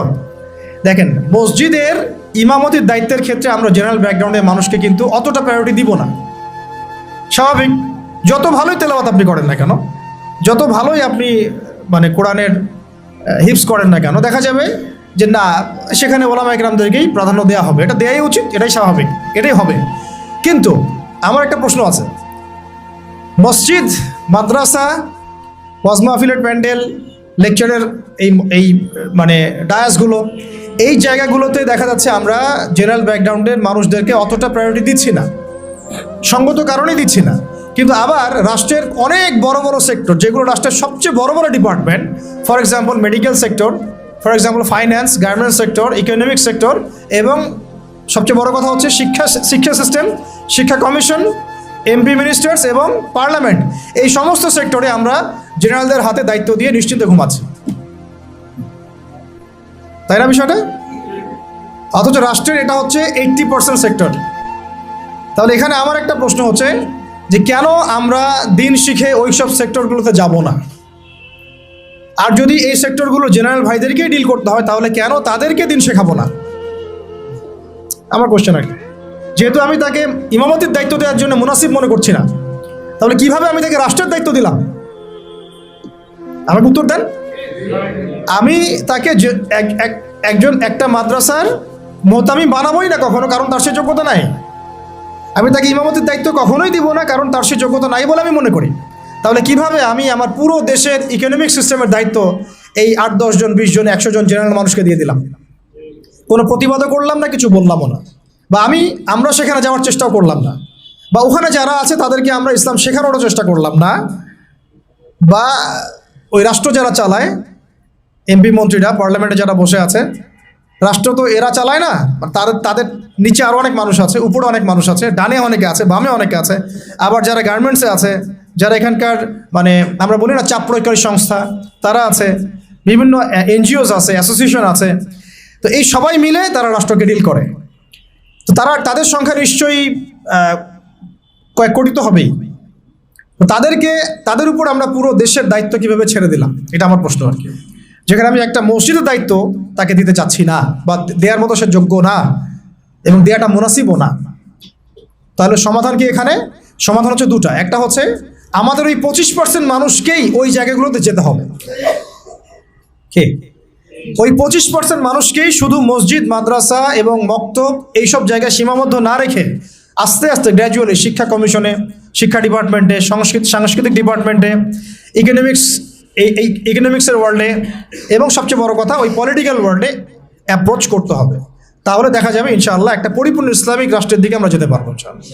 দেখেন, মসজিদের ইমামতির দায়িত্বের ক্ষেত্রে আমরা জেনারেল ব্যাকগ্রাউন্ডের মানুষকে কিন্তু অতটা প্রায়োরিটি দিব না। স্বাভাবিক, যত ভালোই তেলাওয়াত আপনি করেন না কেন, যত ভালোই আপনি মানে কোরআনের হিফজ করেন না কেন, দেখা যাবে যে না, সেখানে ওলামায়ে কেরামদেরকেই প্রাধান্য দেওয়া হবে। এটা দেওয়াই উচিত, এটাই স্বাভাবিক, এটাই হবে। কিন্তু আমার একটা প্রশ্ন আছে, মসজিদ, মাদ্রাসা, ওয়াজ মাহফিলের প্যান্ডেল, লেকচারের এই মানে ডায়াসগুলো, এই জায়গাগুলোতে দেখা যাচ্ছে আমরা জেনারেল ব্যাকগ্রাউন্ডের মানুষদেরকে অতটা প্রায়োরিটি দিচ্ছি না, সঙ্গত কারণেই দিচ্ছি না। কিন্তু আবার রাষ্ট্রের অনেক বড় বড় সেক্টর, যেগুলো রাষ্ট্রের সবচেয়ে বড় বড় department, for example medical sector, for example finance, garments sector, economic sector, এবং সবচেয়ে বড় কথা হচ্ছে শিক্ষা সিস্টেম, শিক্ষা কমিশন, এমপি মিনিস্টার্স এবং পার্লামেন্ট, এই সমস্ত সেক্টরে আমরা জেনারেলদের হাতে দায়িত্ব দিয়ে নিশ্চিন্তে ঘুমাচ্ছি, তাই না বিষয়টা? অথচ রাষ্ট্রের এটা হচ্ছে 80% সেক্টর। তাহলে এখানে আমার একটা প্রশ্ন হচ্ছে যে কেন আমরা দিন শিখে ওই সব সেক্টরগুলোতে যাব না? আর যদি এই সেক্টরগুলো জেনারেল ভাইদেরকেই ডিল করতে হয়, তাহলে কেন তাদেরকে দিন শেখাবো না? আমার কোশ্চেন আর কি। যেহেতু আমি তাকে ইমামতির দায়িত্ব দেওয়ার জন্য মুনাসিব মনে করছি না, তাহলে কিভাবে আমি তাকে রাষ্ট্রের দায়িত্ব দিলাম? আমাকে উত্তর দেন। আমি তাকে একটা মাদ্রাসার মোহতামিম বানাবোই না কখনো, কারণ তার সে যোগ্যতা নাই। আমি তাকে ইমামতির দায়িত্ব কখনোই দিব না, কারণ তার সে যোগ্যতা নাই বলে আমি মনে করি। তাহলে কিভাবে আমি আমার পুরো দেশের ইকোনমিক সিস্টেমের দায়িত্ব এই 8-10 জন 20 জন 100 জন জেনারেল মানুষকে দিয়ে দিলাম, কোনো প্রতিবাদও করলাম না, কিছু বললামও না, বা আমরা সেখানে যাওয়ার চেষ্টাও করলাম না, বা ওখানে যারা আছে তাদেরকে আমরা ইসলাম শেখানোরও চেষ্টা করলাম না, বা ওই রাষ্ট্র যারা চালায়, এমপি মন্ত্রীরা পার্লামেন্টে যারা বসে আছে, রাষ্ট্র তো এরা চালায় না, তাদের নিচে আরও অনেক মানুষ আছে, উপরে অনেক মানুষ আছে, ডানে অনেকে আছে, বামে অনেকে আছে, আবার যারা গার্মেন্টসে আছে, যারা এখানকার মানে আমরা বলি না চাপ প্রয়োগকারী সংস্থা, তারা আছে, বিভিন্ন এনজিওস আছে, অ্যাসোসিয়েশন আছে। তো এই সবাই মিলে তারা রাষ্ট্রকে ডিল করে। তো তাদের সংখ্যা নিশ্চয়ই কয়েক কোটি তো হবেই। তো তাদের উপর আমরা পুরো দেশের দায়িত্ব কিভাবে ছেড়ে দিলাম, এটা আমার প্রশ্ন আর কি। যেখানে আমি একটা মসজিদের দায়িত্ব তাকে দিতে চাচ্ছি না, বা দেওয়ার মতো সে যোগ্য না, এবং দেওয়াটা মুনাসিবও না। তাহলে সমাধান কি এখানে? সমাধান হচ্ছে দুটা। একটা হচ্ছে আমাদের ওই 25% মানুষকেই ওই জায়গাগুলোতে যেতে হবে। কে? ওই 25% মানুষকেই শুধু মসজিদ, মাদ্রাসা এবং মক্তব এইসব জায়গায় সীমাবদ্ধ না রেখে আস্তে আস্তে গ্র্যাজুয়ালি শিক্ষা কমিশনে, শিক্ষা ডিপার্টমেন্টে, সাংস্কৃতিক ডিপার্টমেন্টে, ইকোনমিক্সের ওয়ার্ল্ডে, এবং সবচেয়ে বড় কথা ওই পলিটিক্যাল ওয়ার্ল্ডে অ্যাপ্রোচ করতে হবে। তাহলে দেখা যাবে ইনশাআল্লাহ একটা পরিপূর্ণ ইসলামিক রাষ্ট্রের দিকে আমরা যেতে পারবো ইনশাআল্লাহ।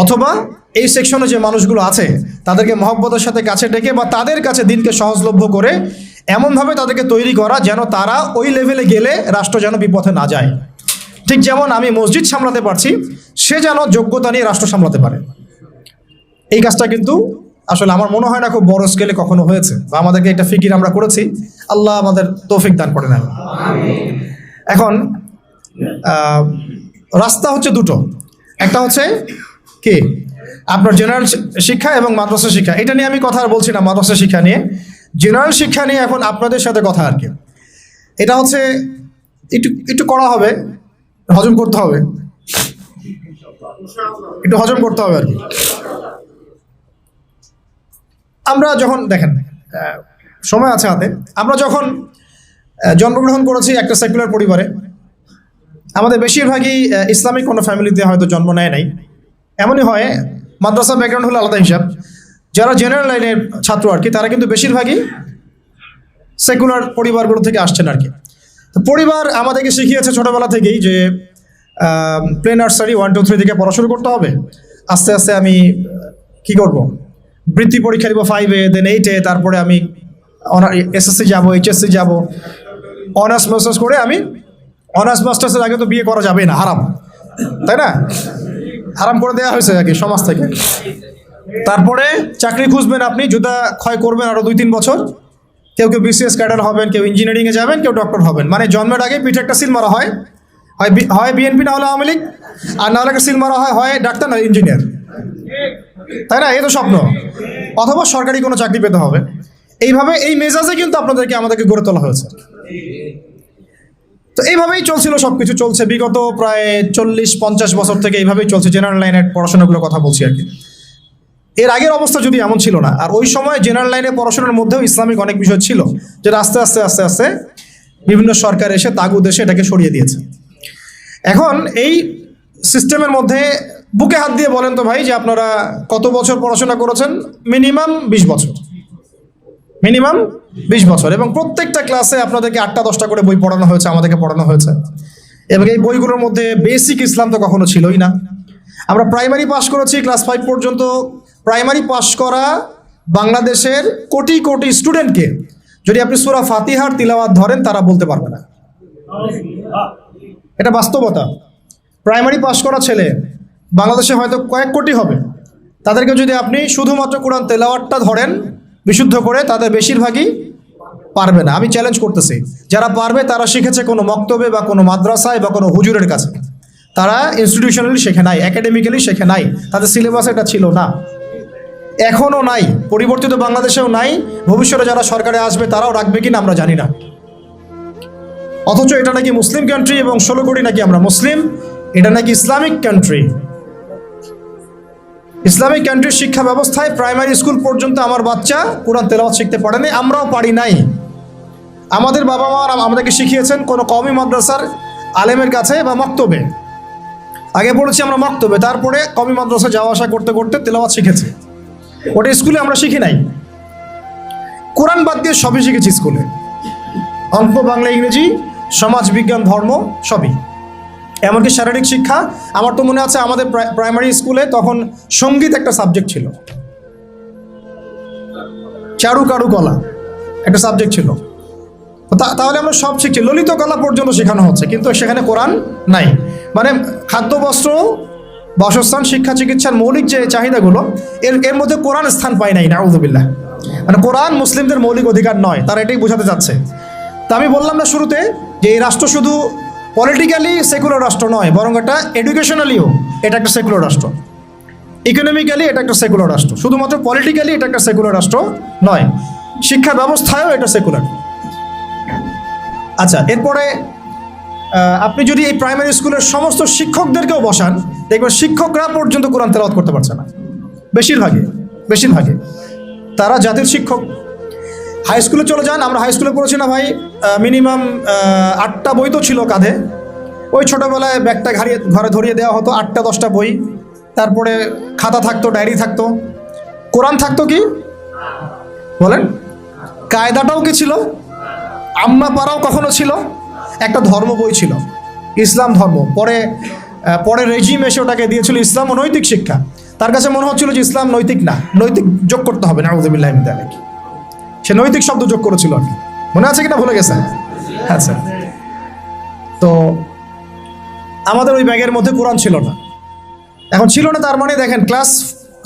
অথবা এই সেকশনে যে মানুষগুলো আছে তাদেরকে মহব্বতের সাথে কাছে ডেকে, বা তাদের কাছে দিনকে সহজলভ্য করে এমনভাবে তাদেরকে তৈরি করা যেন তারা ওই লেভেলে গেলে রাষ্ট্র যেন বিপথে না যায়। ঠিক যেমন আমি মসজিদ সামলাতে পারছি, সে যেন যোগ্যতা নিয়ে রাষ্ট্র সামলাতে পারে। এই কাজটা কিন্তু আসলে আমার মনে হয় না খুব বড় স্কেলে কখনো হয়েছে, বা আমাদেরকে একটা ফিকির আমরা করেছি। আল্লাহ আমাদের তৌফিক দান করেন। এখন রাস্তা হচ্ছে দুটো। একটা হচ্ছে কি আপনার জেনারেল শিক্ষা এবং মাদ্রাসা শিক্ষা। এটা নিয়ে আমি কথা আর বলছি না, মাদ্রাসা শিক্ষা নিয়ে। জেনারেল শিক্ষা নিয়ে এখন আপনাদের সাথে কথা আর কি। এটা হচ্ছে একটু করা হবে, হজম করতে হবে, একটু হজম করতে হবে আর কি। আমরা যখন দেখেন সময় আছে হাতে, আমরা যখন জন্মগ্রহণ করেছি একটা সেকুলার পরিবারে, আমাদের বেশিরভাগই ইসলামিক কোনো ফ্যামিলিতে হয়তো জন্ম নেয় নাই। এমনই হয়, মাদ্রাসা ব্যাকগ্রাউন্ড হলো আলাদা হিসাব। যারা জেনারেল লাইনের ছাত্র আর কি, তারা কিন্তু বেশিরভাগই সেকুলার পরিবারগুলো থেকে আসছেন আর কি। তো পরিবার আমাদেরকে শিখিয়েছে ছোটোবেলা থেকেই যে প্লে নার্সারি 1, 2, 3 থেকে পড়া শুরু করতে হবে। আস্তে আস্তে আমি কি করব, বৃত্তি পরীক্ষা দিব 5-এ, দেন 8-এ, তারপরে আমি এসএসসি যাব, এইচএসসি যাব, অনার্স মাস্টার্স করে আমি অনার্স মাস্টার্সের আগে তো বিয়ে করা যাবে না, হারাম, তাই না? হারাম করে দেওয়া হয়েছে আর কি সমাজ থেকে। তারপরে চাকরি খুঁজবেন, আপনি জুতা ক্ষয় করবেন আরও 2-3 বছর। কেউ বিসিএস ক্যাডার হবেন, কেউ ইঞ্জিনিয়ারিংয়ে যাবেন, কেউ ডক্টর হবেন। মানে জন্মের আগে পিঠে একটা সিল মারা হয়, হয় বিএনপি না হলে আওয়ামী লীগ, আর না হলে একটা সিল মারা হয় ডাক্তার না ইঞ্জিনিয়ার, তাই না? এই তো স্বপ্ন। অথবা সরকারি কোনো চাকরি পেতে হবে। এইভাবে এই মেজাজে কিন্তু আমাদেরকে গড়ে তোলা হয়েছে। তো এইভাবেই চলছিল, সব কিছু চলছে বিগত প্রায় 40-50 বছর থেকে এইভাবেই চলছে। জেনারেল লাইনের পড়াশোনাগুলোর কথা বলছি আর কি। এর আগের অবস্থা যদি এমন ছিল না, আর ওই সময় জেনারেল লাইনে পড়াশোনার মধ্যেও ইসলামিক অনেক বিষয় ছিল, যেটা আস্তে আস্তে আস্তে আস্তে বিভিন্ন সরকার এসে তাগুদ এসে এটাকে সরিয়ে দিয়েছে। এখন এই সিস্টেমের মধ্যে বুকে হাত দিয়ে বলেন তো ভাই, যে আপনারা কত বছর পড়াশোনা করেছেন? মিনিমাম 20 বছর, মিনিমাম 20 বছর। এবং প্রত্যেকটা ক্লাসে আপনাদেরকে 8টা-10টা করে বই পড়ানো হয়েছে, আমাদেরকে পড়ানো হয়েছে। এবং এই বইগুলোর মধ্যে বেসিক ইসলাম তো কখনো ছিলই না। আমরা প্রাইমারি পাস করেছি, ক্লাস 5 পর্যন্ত। প্রাইমারি পাস করা বাংলাদেশের কোটি কোটি স্টুডেন্টকে যদি আপনি সূরা ফাতিহার তিলাওয়াত ধরেন, তারা বলতে পারবে না। এটা বাস্তবতা। প্রাইমারি পাস করা ছেলে বাংলাদেশে হয়তো কয়েক কোটি হবে, তাদেরকে যদি আপনি শুধুমাত্র কোরআন তেলাওয়াতটা ধরেন বিশুদ্ধ করে, তাদের বেশিরভাগই পারবে না। আমি চ্যালেঞ্জ করতেছি, যারা পারবে তারা শিখেছে কোনো মক্তবে বা কোনো মাদ্রাসায় বা কোনো হুজুরের কাছে। তারা ইনস্টিটিউশনালি শেখে নাই, একাডেমিক্যালি শেখে নাই, তাদের সিলেবাসে এটা ছিল না, এখনও নাই, পরিবর্তিত বাংলাদেশেও নাই। ভবিষ্যতে যারা সরকারে আসবে তারাও রাখবে কিনা আমরা জানি না। অথচ এটা নাকি মুসলিম কান্ট্রি, এবং 16 কোটি নাকি আমরা মুসলিম। এটা নাকি ইসলামিক কান্ট্রি। ইসলামিক কান্ট্রির শিক্ষা ব্যবস্থায় প্রাইমারি স্কুল পর্যন্ত আমার বাচ্চা কোরআন তেলাওয়াত শিখতে পারেনি, আমরাও পারি নাই। আমাদের বাবা মা আমাদেরকে শিখিয়েছেন কোনো কওমি মাদ্রাসার আলেমের কাছে বা মক্তবে। আগে পড়েছি আমরা মক্তবে, তারপরে কওমি মাদ্রাসা যাওয়া আসা করতে করতে তেলাওয়াত শিখেছি। ওটা স্কুলে আমরা শিখি নাই। কোরআন বাদ দিয়ে সবই শিখেছি স্কুলে, অঙ্ক, বাংলা, ইংরেজি, সমাজ বিজ্ঞান, ধর্ম, সবই। এমনকি শারীরিক শিক্ষা, আমার তো মনে আছে আমাদের প্রাইমারি স্কুলে তখন সঙ্গীত একটা সাবজেক্ট ছিল, চারুকারুকলা একটা সাবজেক্ট ছিল। তাহলে আমরা সব শিখছি, ললিত কলা পর্যন্ত শেখানো হচ্ছে, কিন্তু সেখানে কোরআন নাই। মানে খাদ্য, বস্ত্র, বাসস্থান, শিক্ষা, চিকিৎসার মৌলিক যে চাহিদাগুলো, এর মধ্যে কোরআন স্থান পায় নাই, নাউযুবিল্লাহ। মানে কোরআন মুসলিমদের মৌলিক অধিকার নয়, তারা এটাই বোঝাতে চাচ্ছে। তা আমি বললাম না শুরুতে যে এই রাষ্ট্র শুধু পলিটিক্যালি সেকুলার রাষ্ট্র নয়, বরং এটা এডুকেশনালিও এটা একটা সেকুলার রাষ্ট্র, ইকোনমিক্যালি এটা একটা সেকুলার রাষ্ট্র, শুধুমাত্র পলিটিক্যালি এটা একটা সেকুলার রাষ্ট্র নয়, শিক্ষা ব্যবস্থায়ও এটা সেকুলার। আচ্ছা, এরপরে আপনি যদি এই প্রাইমারি স্কুলের সমস্ত শিক্ষকদেরকেও বসান, দেখবেন শিক্ষকরা পর্যন্ত কোরআন তেলাওয়াত করতে পারছে না, বেশিরভাগে তারা জাতির শিক্ষক। হাই স্কুলে চলে যান, আমরা হাই স্কুলে পড়েছি না ভাই, মিনিমাম 8টা বই তো ছিল কাঁধে। ওই ছোটোবেলায় ব্যাগটা ঘরে ধরিয়ে দেওয়া হতো, 8টা 10টা বই, তারপরে খাতা থাকতো, ডায়েরি থাকতো, কোরআন থাকতো কি বলেন, কায়দাটাও কি ছিল, আম্মা পাড়াও কখনো ছিল, একটা ধর্ম বই ছিল, ইসলাম ধর্ম। পরে রেজিম এসে ওটাকে দিয়েছিল ইসলাম ও নৈতিক শিক্ষা। তার কাছে মনে হচ্ছিল যে ইসলাম নৈতিক না, নৈতিক যোগ করতে হবে, নাউযুবিল্লাহি মিন যালিক। সে নৈতিক শব্দ যোগ করেছিল আর কি, মনে আছে কিনা ভুলে গেছে। আচ্ছা, তো আমাদের ওই ব্যাগের মধ্যে কোরআন ছিল না। এখন ছিল না তার মানে দেখেন, ক্লাস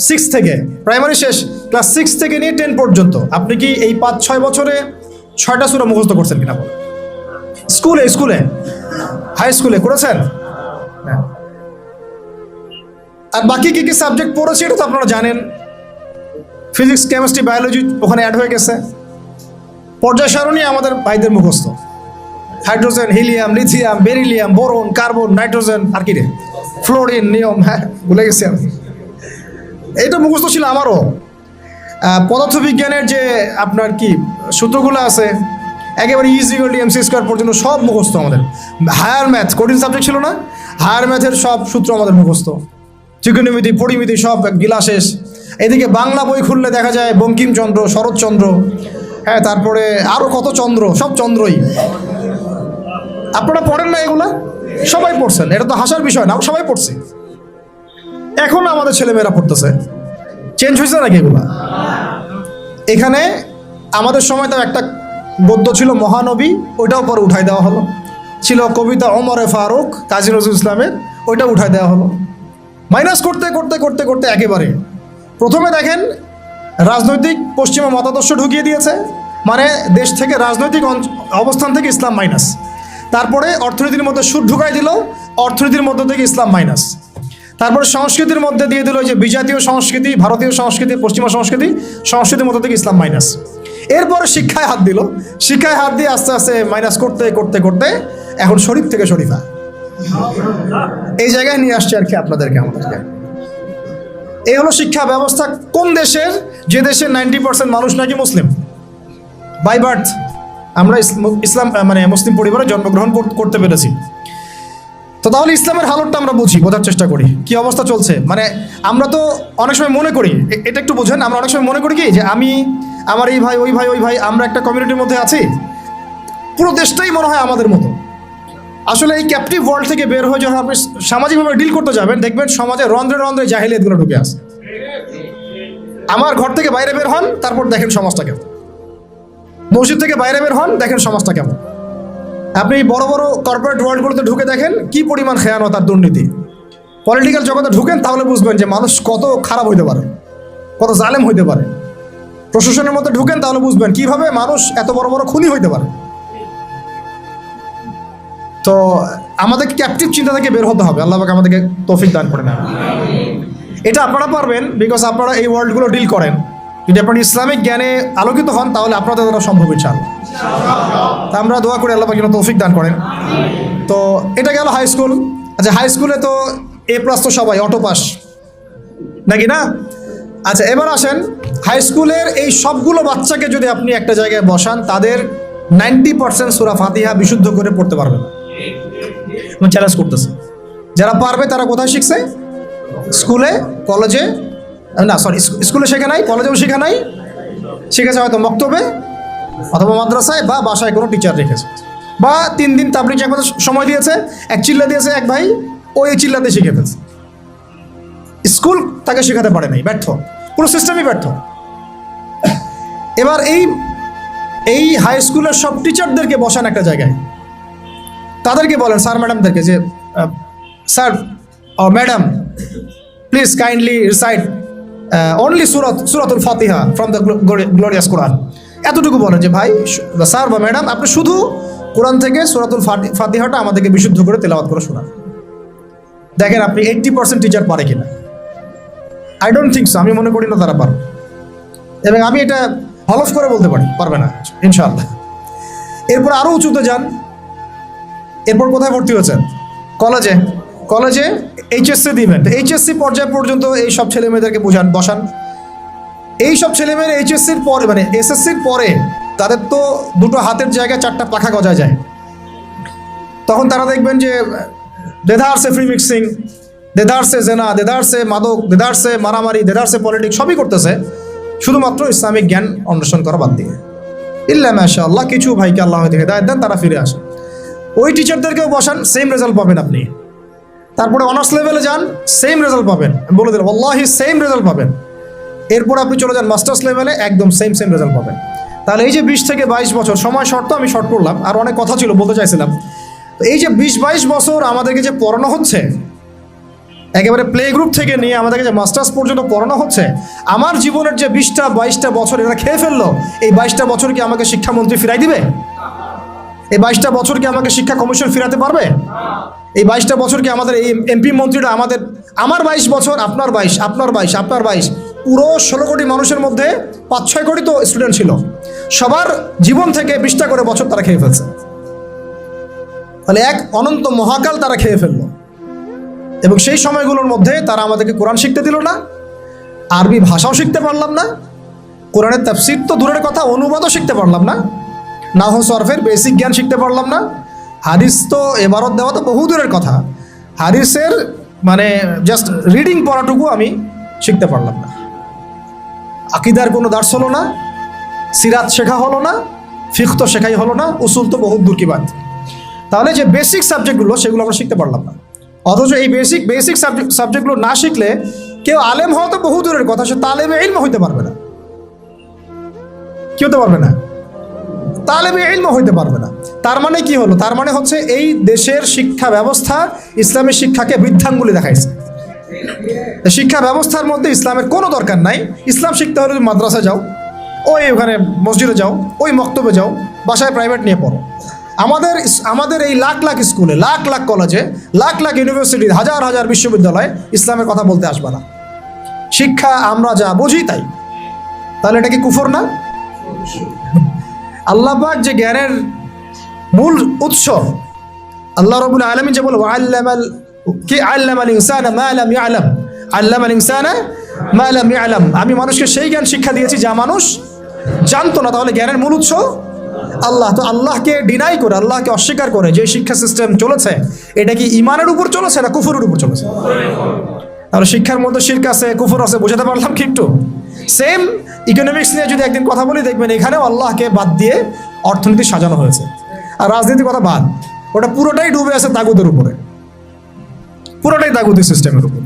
6 থেকে, প্রাইমারি শেষ, ক্লাস 6 থেকে নিয়ে 10 পর্যন্ত আপনি কি এই 5-6 বছরে 6টা সূরা মুখস্থ করছেন কিনা বলেন? স্কুলে হাই স্কুলে করেছেন? আর বাকি কি কি সাবজেক্ট পড়েছি এটা তো আপনারা জানেন, ফিজিক্স, কেমিস্ট্রি, বায়োলজি ওখানে অ্যাড হয়ে গেছে। পর্যায় সারণী আমাদের ভাইদের মুখস্থ, hydrogen, helium, lithium, beryllium, boron, carbon, nitrogen, আর কি রে, ফ্লোরিন, নিয়ম, হ্যাঁ ভুলে গেছি আমি। এইটা মুখস্থ ছিল আমারও। পদার্থবিজ্ঞানের যে আপনার কি সূত্রগুলো আছে, একেবারে ইজিকলি এমসি স্কোয়ার পর্যন্ত সব মুখস্থ আমাদের। হায়ার ম্যাথ, কঠিন সাবজেক্ট ছিল না, হায়ার ম্যাথের সব সূত্র আমাদের মুখস্থ, ত্রিকোণমিতি, পরিমিতি সব গিলা শেষ। এদিকে বাংলা বই খুললে দেখা যায় বঙ্কিমচন্দ্র, শরৎচন্দ্র, হ্যাঁ, তারপরে আরও কত চন্দ্র, সব চন্দ্রই। আপনারা পড়েন না এগুলা? সবাই পড়ছেন, এটা তো হাসার বিষয় না, সবাই পড়ছি। এখন আমাদের ছেলেমেয়েরা পড়তেছে, চেঞ্জ হয়েছে নাকি এগুলা? এখানে আমাদের সময় তো একটা গদ্য ছিল মহানবী, ওইটাও পরে উঠাই দেওয়া হলো। ছিল কবিতা ওমরে ফারুক, কাজী নজরুল ইসলামের, ওইটা উঠাই দেওয়া হলো। মাইনাস করতে করতে করতে করতে একেবারে প্রথমে দেখেন রাজনৈতিক পশ্চিমা মতাদর্শ ঢুকিয়ে দিয়েছে, মানে দেশ থেকে রাজনৈতিক অবস্থান থেকে ইসলাম মাইনাস। তারপরে অর্থনীতির মধ্যে সুদ ঢুকাই দিল, অর্থনীতির মধ্যে থেকে ইসলাম মাইনাস। তারপরে সংস্কৃতির মধ্যে দিয়ে দিল যে বিজাতীয় সংস্কৃতি, ভারতীয় সংস্কৃতি, পশ্চিমা সংস্কৃতি, সংস্কৃতির মধ্যে থেকে ইসলাম মাইনাস। এরপরে শিক্ষায় হাত দিল, শিক্ষায় হাত দিয়ে আস্তে আস্তে মাইনাস করতে করতে করতে এখন শরীফ থেকে শরীফা এই জায়গায় নিয়ে আসছে আর কি আমাদেরকে। এই হলো শিক্ষা ব্যবস্থা কোন দেশের, যে দেশের 90% মানুষ নাকি মুসলিম বাই বার্থ। আমরা ইসলাম মানে মুসলিম পরিবারে জন্মগ্রহণ করতে পেরেছি। তো তাহলে ইসলামের হালতটা আমরা বোঝার চেষ্টা করি, কি অবস্থা চলছে। মানে আমরা তো অনেক সময় মনে করি, এটা একটু বোঝেন, আমরা অনেক সময় মনে করি কি যে আমি, আমার এই ভাই, ওই ভাই, ওই ভাই, আমরা একটা কমিউনিটির মধ্যে আছি, পুরো দেশটাই মনে হয় আমাদের মতো। আসলে এই ক্যাপটিভ ওয়ার্ল্ড থেকে বের হয়ে যখন আপনি সামাজিকভাবে ডিল করতে যাবেন, দেখবেন সমাজে রন্ধ্রে রন্ধ্রে জাহিলিয়াতগুলো ঢুকে আছে। আমার ঘর থেকে বাইরে বের হন, তারপর দেখেন সমাজটা কেমন। মসজিদ থেকে বাইরে বের হন, দেখেন সমাজটা কেমন। আপনি বড় বড় কর্পোরেট ওয়ার্ল্ডগুলোতে ঢুকে দেখেন কি পরিমাণ খেয়ানত আর দুর্নীতি। পলিটিক্যাল জগতে ঢুকেন, তাহলে বুঝবেন যে মানুষ কত খারাপ হইতে পারে, কত জালেম হইতে পারে। প্রশাসনের মধ্যে ঢুকেন, তাহলে বুঝবেন কিভাবে মানুষ এত বড় বড় খুনি হইতে পারে। তো আমাদেরকে ক্যাপটিভ চিন্তা থেকে বের হতে হবে, আল্লাহ পাক আমাদেরকে তৌফিক দান করে না। এটা আপনারা পারবেন, বিকজ আপনারা এই ওয়ার্ল্ডগুলো ডিল করেন। যদি আপনি ইসলামিক জ্ঞানে আলোকিত হন, তাহলে আপনাদের দ্বারা সম্ভব ইনশাআল্লাহ। তা আমরা দোয়া করি আল্লাহ পাক যেন তৌফিক দান করেন। তো এটা গেল হাই স্কুল। আচ্ছা, হাই স্কুলে তো A+ তো সবাই অটো পাস নাকি না? আচ্ছা, এবার আসেন হাই স্কুলের এই সবগুলো বাচ্চাকে যদি আপনি একটা জায়গায় বসান, তাদের 90% সূরা ফাতিহা বিশুদ্ধ করে পড়তে পারবে না। আমি চ্যালেঞ্জ করতেছি, যারা পারবে তারা কোথায় শিখছে? স্কুলে, কলেজে, না সরি, স্কুলে শেখা নাই, কলেজেও শেখা নাই, শিখেছে হয়তো মক্তবে অথবা মাদ্রাসায় বা বাসায় কোনো টিচার রেখেছে, বা 3 দিন তাবলিগ জামাতে সময় দিয়েছে, এক চিল্লা দিয়েছে এক ভাই, ওই চিল্লাতে শিখে ফেলছে। স্কুল তাকে শেখাতে পারে নাই, ব্যর্থ, পুরো সিস্টেমই ব্যর্থ। এবার এই হাই স্কুলের সব টিচারদেরকে বসান একটা জায়গায়, তাদেরকে বলেন স্যার ম্যাডামদেরকে যে sir madam please kindly recite only সূরাতুল ফাতিহা ফ্রম দ্য গ্লোরিয়াস কোরআন। এতটুকু বলেন যে ভাই স্যার বা ম্যাডাম আপনি শুধু কোরআন থেকে সূরাতুল ফাতিহাটা আমাদেরকে বিশুদ্ধ করে তেলাওয়াত করে শোনান। দেখেন আপনি 80% টিচার পারে কিনা। আই ডোন্ট থিঙ্ক সো, আমি মনে করি না তারা পারবে, এবং আমি এটা হলফ করে বলতে পারি পারবে না ইনশাআল্লাহ। এরপর আরও উঁচুতে যান, এরপর কোথায় ভর্তি হয়েছেন? কলেজে এইচএসসি দিবেন। এইচএসসি পর্যায় পর্যন্ত এই সব ছেলে মেয়েদেরকে বসান। এই সব ছেলেমেয়েরা এইচএসসির পরে মানে এসএসসির পরে তাদের তো দুটো হাতের জায়গায় 4টা পাখা গজায় যায়। তখন তারা দেখবেন যে দেদারসে ফ্রি মিক্সিং, দেদারসে জেনা, দেদারসে মাদক, দেদারসে মারামারি, দেদারসে পলিটিক্স সবই করতেছে, শুধুমাত্র ইসলামিক জ্ঞান অন্বেষণ করা বাদ দিয়ে। ইল্লা মাশাআল্লাহ কিছু ভাইকে আল্লাহ হয়তো হেদায়েত দেন, তারা ফিরে আসে। ওই টিচারদেরকেও বসান, সেম রেজাল্ট পাবেন আপনি। তারপরে অনার্স লেভেলে যান, সেম রেজাল্ট পাবেন, বলে দিলাম আল্লাহি সেম রেজাল্ট পাবেন। এরপর আপনি চলে যান মাস্টার্স লেভেলে, একদম সেম রেজাল্ট পাবেন। তাহলে এই যে 20 থেকে 22 বছর, সময় শর্ত আমি শর্ট করলাম, আর অনেক কথা ছিল বলতে চাইছিলাম। তো এই যে 20-22 বছর আমাদেরকে যে পড়ানো হচ্ছে, একেবারে প্লে গ্রুপ থেকে নিয়ে আমাদেরকে যে মাস্টার্স পর্যন্ত পড়ানো হচ্ছে, আমার জীবনের যে 20-22টা বছর এরা খেয়ে ফেললো, এই 22টা বছর কি আমাকে শিক্ষামন্ত্রী ফিরাই দিবে? এই 22টা বছর কি আমাকে শিক্ষা কমিশন ফিরাতে পারবে? এই 22টা বছর কি আমাদের এই এমপি মন্ত্রীরা আমার 22 বছর, আপনার 22, পুরো 16 কোটি মানুষের মধ্যে 5-6 কোটি তো স্টুডেন্ট ছিল, সবার জীবন থেকে 20টা করে বছর তারা খেয়ে ফেলছে। তাহলে এক অনন্ত মহাকাল তারা খেয়ে ফেললো, এবং সেই সময়গুলোর মধ্যে তারা আমাদেরকে কোরআন শিখতে দিল না, আরবি ভাষাও শিখতে পারলাম না, কোরআনের তাফসীর তো দূরের কথা, অনুবাদও শিখতে পারলাম না, নাহু সরফের বেসিক জ্ঞান শিখতে পারলাম না, হাদিস তো এবারত দেওয়া তো বহু দূরের কথা, হাদিসের মানে জাস্ট রিডিং পড়াটুকু আমি শিখতে পারলাম না। আকিদার কোনো দার্স হলো না, সিরাত শেখা হলো না, ফিকহ তো শেখাই হলো না, উসুল তো বহুত দূর কি বাদ। তাহলে যে বেসিক সাবজেক্টগুলো সেগুলো আমরা শিখতে পারলাম না। অথচ এই বেসিক সাবজেক্টগুলো না শিখলে কেউ আলেম হওয়া তো বহু দূরের কথা, সে তালেবে ইলম হইতে পারবে না। কি হতে পারবে না? তালেবে ইলম হইতে পারবে না। তার মানে কি হলো? তার মানে হচ্ছে এই দেশের শিক্ষা ব্যবস্থা ইসলামের শিক্ষাকে বৃদ্ধাঙ্গুলি দেখাইছে। শিক্ষা ব্যবস্থার মধ্যে ইসলামের কোনো দরকার নাই। ইসলাম শিখতে হলে মাদ্রাসা যাও, ওই ওখানে মসজিদে যাও, ওই মক্তবে যাও, বাসায় প্রাইভেট নিয়ে পড়ো। আমাদের এই লাখ লাখ স্কুলে, লাখ লাখ কলেজে, লাখ লাখ ইউনিভার্সিটি, হাজার হাজার বিশ্ববিদ্যালয়ে ইসলামের কথা বলতে আসবে না। শিক্ষা আমরা যা বুঝি তাই। তাহলে এটা কি কুফর না? আল্লাহ পাক যে জ্ঞানের মূল উৎস, আল্লাহ রাব্বুল আলামিন যে বলে আল্লামাল ইনসানা মা লাম ইয়ালাম, আল্লামাল ইনসানা মা লাম ইয়ালাম, আমি মানুষকে সেই জ্ঞান শিক্ষা দিয়েছি যা মানুষ জানতো না। তাহলে জ্ঞানের মূল উৎস আল্লাহ। তো আল্লাহকে ডিনাই করে, আল্লাহকে অস্বীকার করে যে শিক্ষা সিস্টেম চলেছে, এটা কি ইমানের উপর চলেছে না কুফরের উপর চলেছে? তাহলে শিক্ষার মধ্যে শিরক আছে, কুফর আছে, বোঝাতে পারলাম কি একটু? সেম ইকোনমিক্স নিয়ে যদি একদিন কথা বলি, দেখবেন এখানেও আল্লাহকে বাদ দিয়ে অর্থনীতি সাজানো হয়েছে। আর রাজনীতির কথা বাদ, ওটা পুরোটাই ডুবে আছে তাগুদের উপরে, পুরোটাই তাগুতি সিস্টেমের উপর।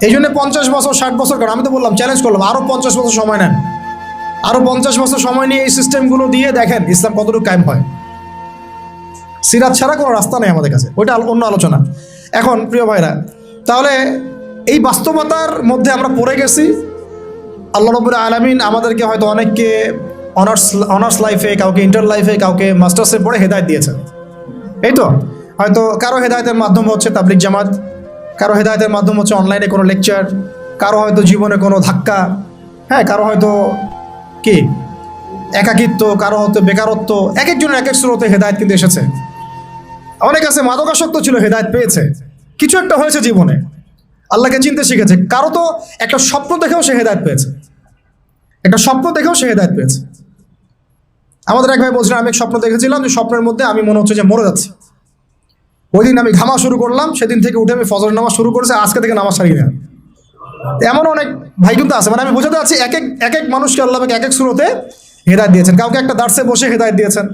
এই জন্য 50 বছর 60 বছর, কারণ আমি তো বললাম, চ্যালেঞ্জ করলাম, আরও 50 বছর সময় নেন, আরও 50 বছর সময় নিয়ে এই সিস্টেমগুলো দিয়ে দেখেন ইসলাম কতটুকু কায়েম হয়। সিরাত ছাড়া কোনো রাস্তা নেই আমাদের কাছে, ওইটা অন্য আলোচনা। এখন প্রিয় ভাইরা, তাহলে এই বাস্তবতার মধ্যে আমরা পড়ে গেছি। আল্লাহ রাব্বুল আলামিন আমাদেরকে হয়তো অনেককে অনার্স লাইফে, কাউকে ইন্টার লাইফে, কাউকে মাস্টার্সে পড়ে হেদায়েত দিয়েছেন। এই তো হয়তো কারো হেদায়েতের মাধ্যম হচ্ছে তাবলিগ জামাত, কারো হেদায়েতের মাধ্যম হচ্ছে অনলাইনে কোনো লেকচার, কারো হয়তো জীবনে কোনো ধাক্কা, হ্যাঁ, কারো হয়তো কি একাকিত্ব, কারো হয়তো বেকারত্ব, এক একজনের এক এক স্রোতে হেদায়েত কিন্তু এসেছে। অনেক আছে মাদকাসক্ত ছিল, হেদায়েত পেয়েছে, কিছু একটা হয়েছে জীবনে, আল্লাহকে চিনতে শিখেছে। কারো তো একটা স্বপ্ন দেখেও সে হেদায়েত পেয়েছে, একটা স্বপ্ন দেখেও সে হেদায়েত পেয়েছে। আমাদের এক ভাই বলছিলেন, আমি এক স্বপ্ন দেখেছিলাম যে স্বপ্নের মধ্যে আমি মনে হচ্ছে যে মরে যাচ্ছি। ওই দিন আমি ঘামা শুরু করলাম, সেদিন থেকে উঠে আমি ফজর নামাজ শুরু করেছি, আজকে থেকে নামাজ ছাড়ি না। এমন অনেক ভাই কিন্তু আছে, মানে আমি বোঝাতে চাচ্ছি এক এক মানুষকে আল্লাহ পাক এক এক সুরতে হেদায়েত দিয়েছেন। কাউকে একটা দার্সে বসে হেদায়েত দিয়েছেন,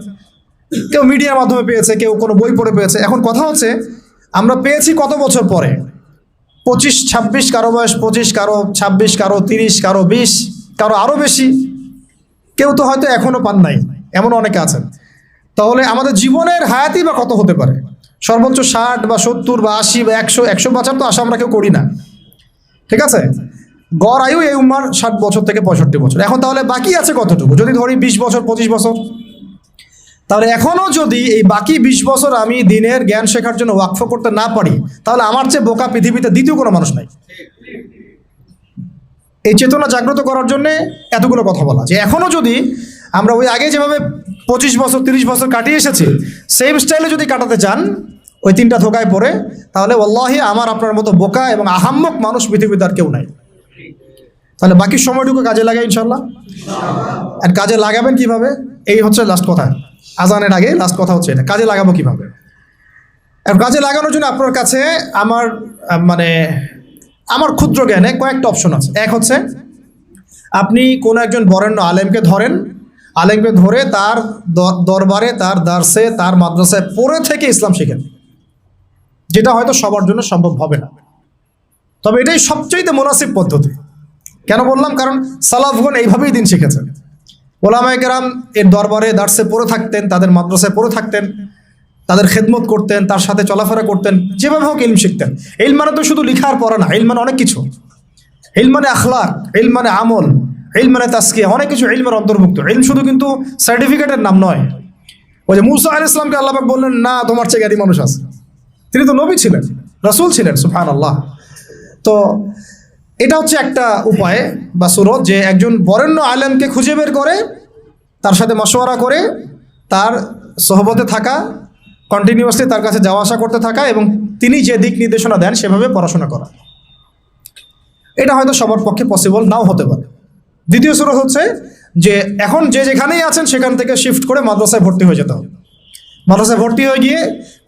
কেউ মিডিয়ার মাধ্যমে পেয়েছে, কেউ কোনো বই পড়ে পেয়েছে। এখন কথা হচ্ছে আমরা পেয়েছি কত বছর পরে, 25, 26, কারো বয়স 25, কারো 26, কারো 30, কারো 20, কারো আরও বেশি, কেউ তো হয়তো এখনও পান নাই, এমন অনেকে আছেন। তাহলে আমাদের জীবনের হায়াতি বা কত হতে পারে? সর্বোচ্চ 60 বা 70 বা 80 বা 100 তো আশা আমরা কেউ করি না, ঠিক আছে? গড় আয়ু এই উম্মার 60 বছর থেকে 65 বছর। এখন তাহলে বাকি আছে কতটুকু? যদি ধরি 20 বছর 25 বছর, তাহলে এখনও যদি এই বাকি 20 বছর আমি দিনের জ্ঞান শেখার জন্য ওয়াকফ করতে না পারি, তাহলে আমার চেয়ে বোকা পৃথিবীতে দ্বিতীয় কোনো মানুষ নাই। এই চেতনা জাগ্রত করার জন্য এতগুলো কথা বলা, যে এখনও যদি আমরা ওই আগে যেভাবে 25 বছর 30 বছর কাটিয়ে এসেছি, সেম স্টাইলে যদি কাটাতে চান ওই 3টা ধোকায় পড়ে, তাহলে ওয়াল্লাহি আমার আপনার মতো বোকা এবং আহাম্মক মানুষ পৃথিবীতে আর কেউ নাই। তাহলে বাকি সময়টুকু কাজে লাগাই ইনশাল্লাহ। আর কাজে লাগাবেন কিভাবে? এই হচ্ছে লাস্ট কথা, আজানের আগে লাস্ট কথা হচ্ছে এটা, কাজে লাগাবো কিভাবে। আর কাজে লাগানোর জন্য আপনার কাছে আমার ক্ষুদ্র জ্ঞানে কয়েকটা অপশন আছে। এক হচ্ছে আপনি কোনো একজন বরেণ্য আলেমকে ধরেন, আলেমকে ধরে তার দরবারে, তার দার্সে, তার মাদ্রাসায় পড়ে থেকে ইসলাম শিখেন, যেটা হয়তো সবার জন্য সম্ভব হবে না, তবে এটাই সবচেয়ে মুনাসিব পদ্ধতি। কেন বললাম? কারণ সালাফগণ এইভাবেই দিন শিখেছেন। ওলামায়ে কেরাম এর দরবারে দার্সে পড়ে থাকতেন, তাদের মাদ্রাসায় পড়ে থাকতেন, তাদের খেদমত করতেন, তার সাথে চলাফেরা করতেন, যেভাবে হোক ইলম শিখতেন। ইলম মানে তো শুধু লিখার পড়া না, ইলম মানে অনেক কিছু। ইলম মানে আখলাক, ইলম মানে আমল, ইলম মানে তাসকিয়া, অনেক কিছু ইলমের অন্তর্ভুক্ত। ইলম শুধু কিন্তু সার্টিফিকেটের নাম নয়। ওই যে মুসা আলাইহিস সালামকে আল্লাহ পাক বললেন, না তোমার চেয়ে জ্ঞানী মানুষ আছে, তিনি তো নবী ছিলেন, রাসূল ছিলেন, সুবহানাল্লাহ। তো এটা হচ্ছে একটা উপায় বা সুরত, যে একজন বরেণ্য আলেমকে খুঁজে বের করে তার সাথে মশওয়ারা করে তার সোহবতে থাকা, কন্টিনিউয়াসলি তার কাছে যাওয়া আসা করতে থাকা, এবং তিনি যে দিক নির্দেশনা দেন সেভাবে পড়াশোনা করা। এটা হয়তো সবার পক্ষে পসিবল নাও হতে পারে। দ্বিতীয় সুরত হচ্ছে যে এখন যে যেখানেই আছেন সেখান থেকে শিফট করে মাদ্রাসায় ভর্তি হয়ে যেতে হবে। মাদ্রাসায় ভর্তি হয়ে গিয়ে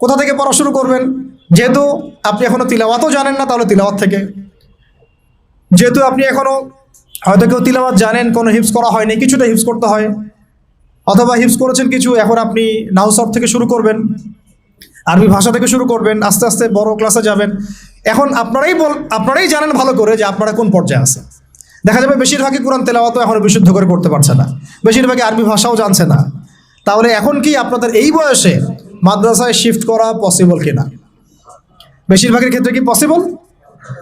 কোথা থেকে পড়া শুরু করবেন? যেহেতু আপনি এখনও তিলাওয়াতও জানেন না, তাহলে তিলাওয়াত থেকে। যেহেতু আপনি এখনও হয়তো কেউ তিলাওয়াত জানেন, কোনো হিফজ করা হয়নি, কিছুটা হিফজ করতে হয়, অথবা হিফজ করেছেন কিছু, এখন আপনি নাহু সরফ থেকে শুরু করবেন, আরবি ভাষা থেকে শুরু করবেন, আস্তে আস্তে বড় ক্লাসে যাবেন। এখন আপনারাই জানেন ভালো করে যে আপনারা কোন পর্যায়ে আছে। দেখা যাবে বেশিরভাগই কোরআন তেলাওয়াতও এখন বিশুদ্ধ করে করতে পারছে না, বেশিরভাগই আরবি ভাষাও জানছে না। তাহলে এখন কি আপনাদের এই বয়সে মাদ্রাসায় শিফট করা পসিবল কিনা? বেশিরভাগের ক্ষেত্রে কি পসিবল?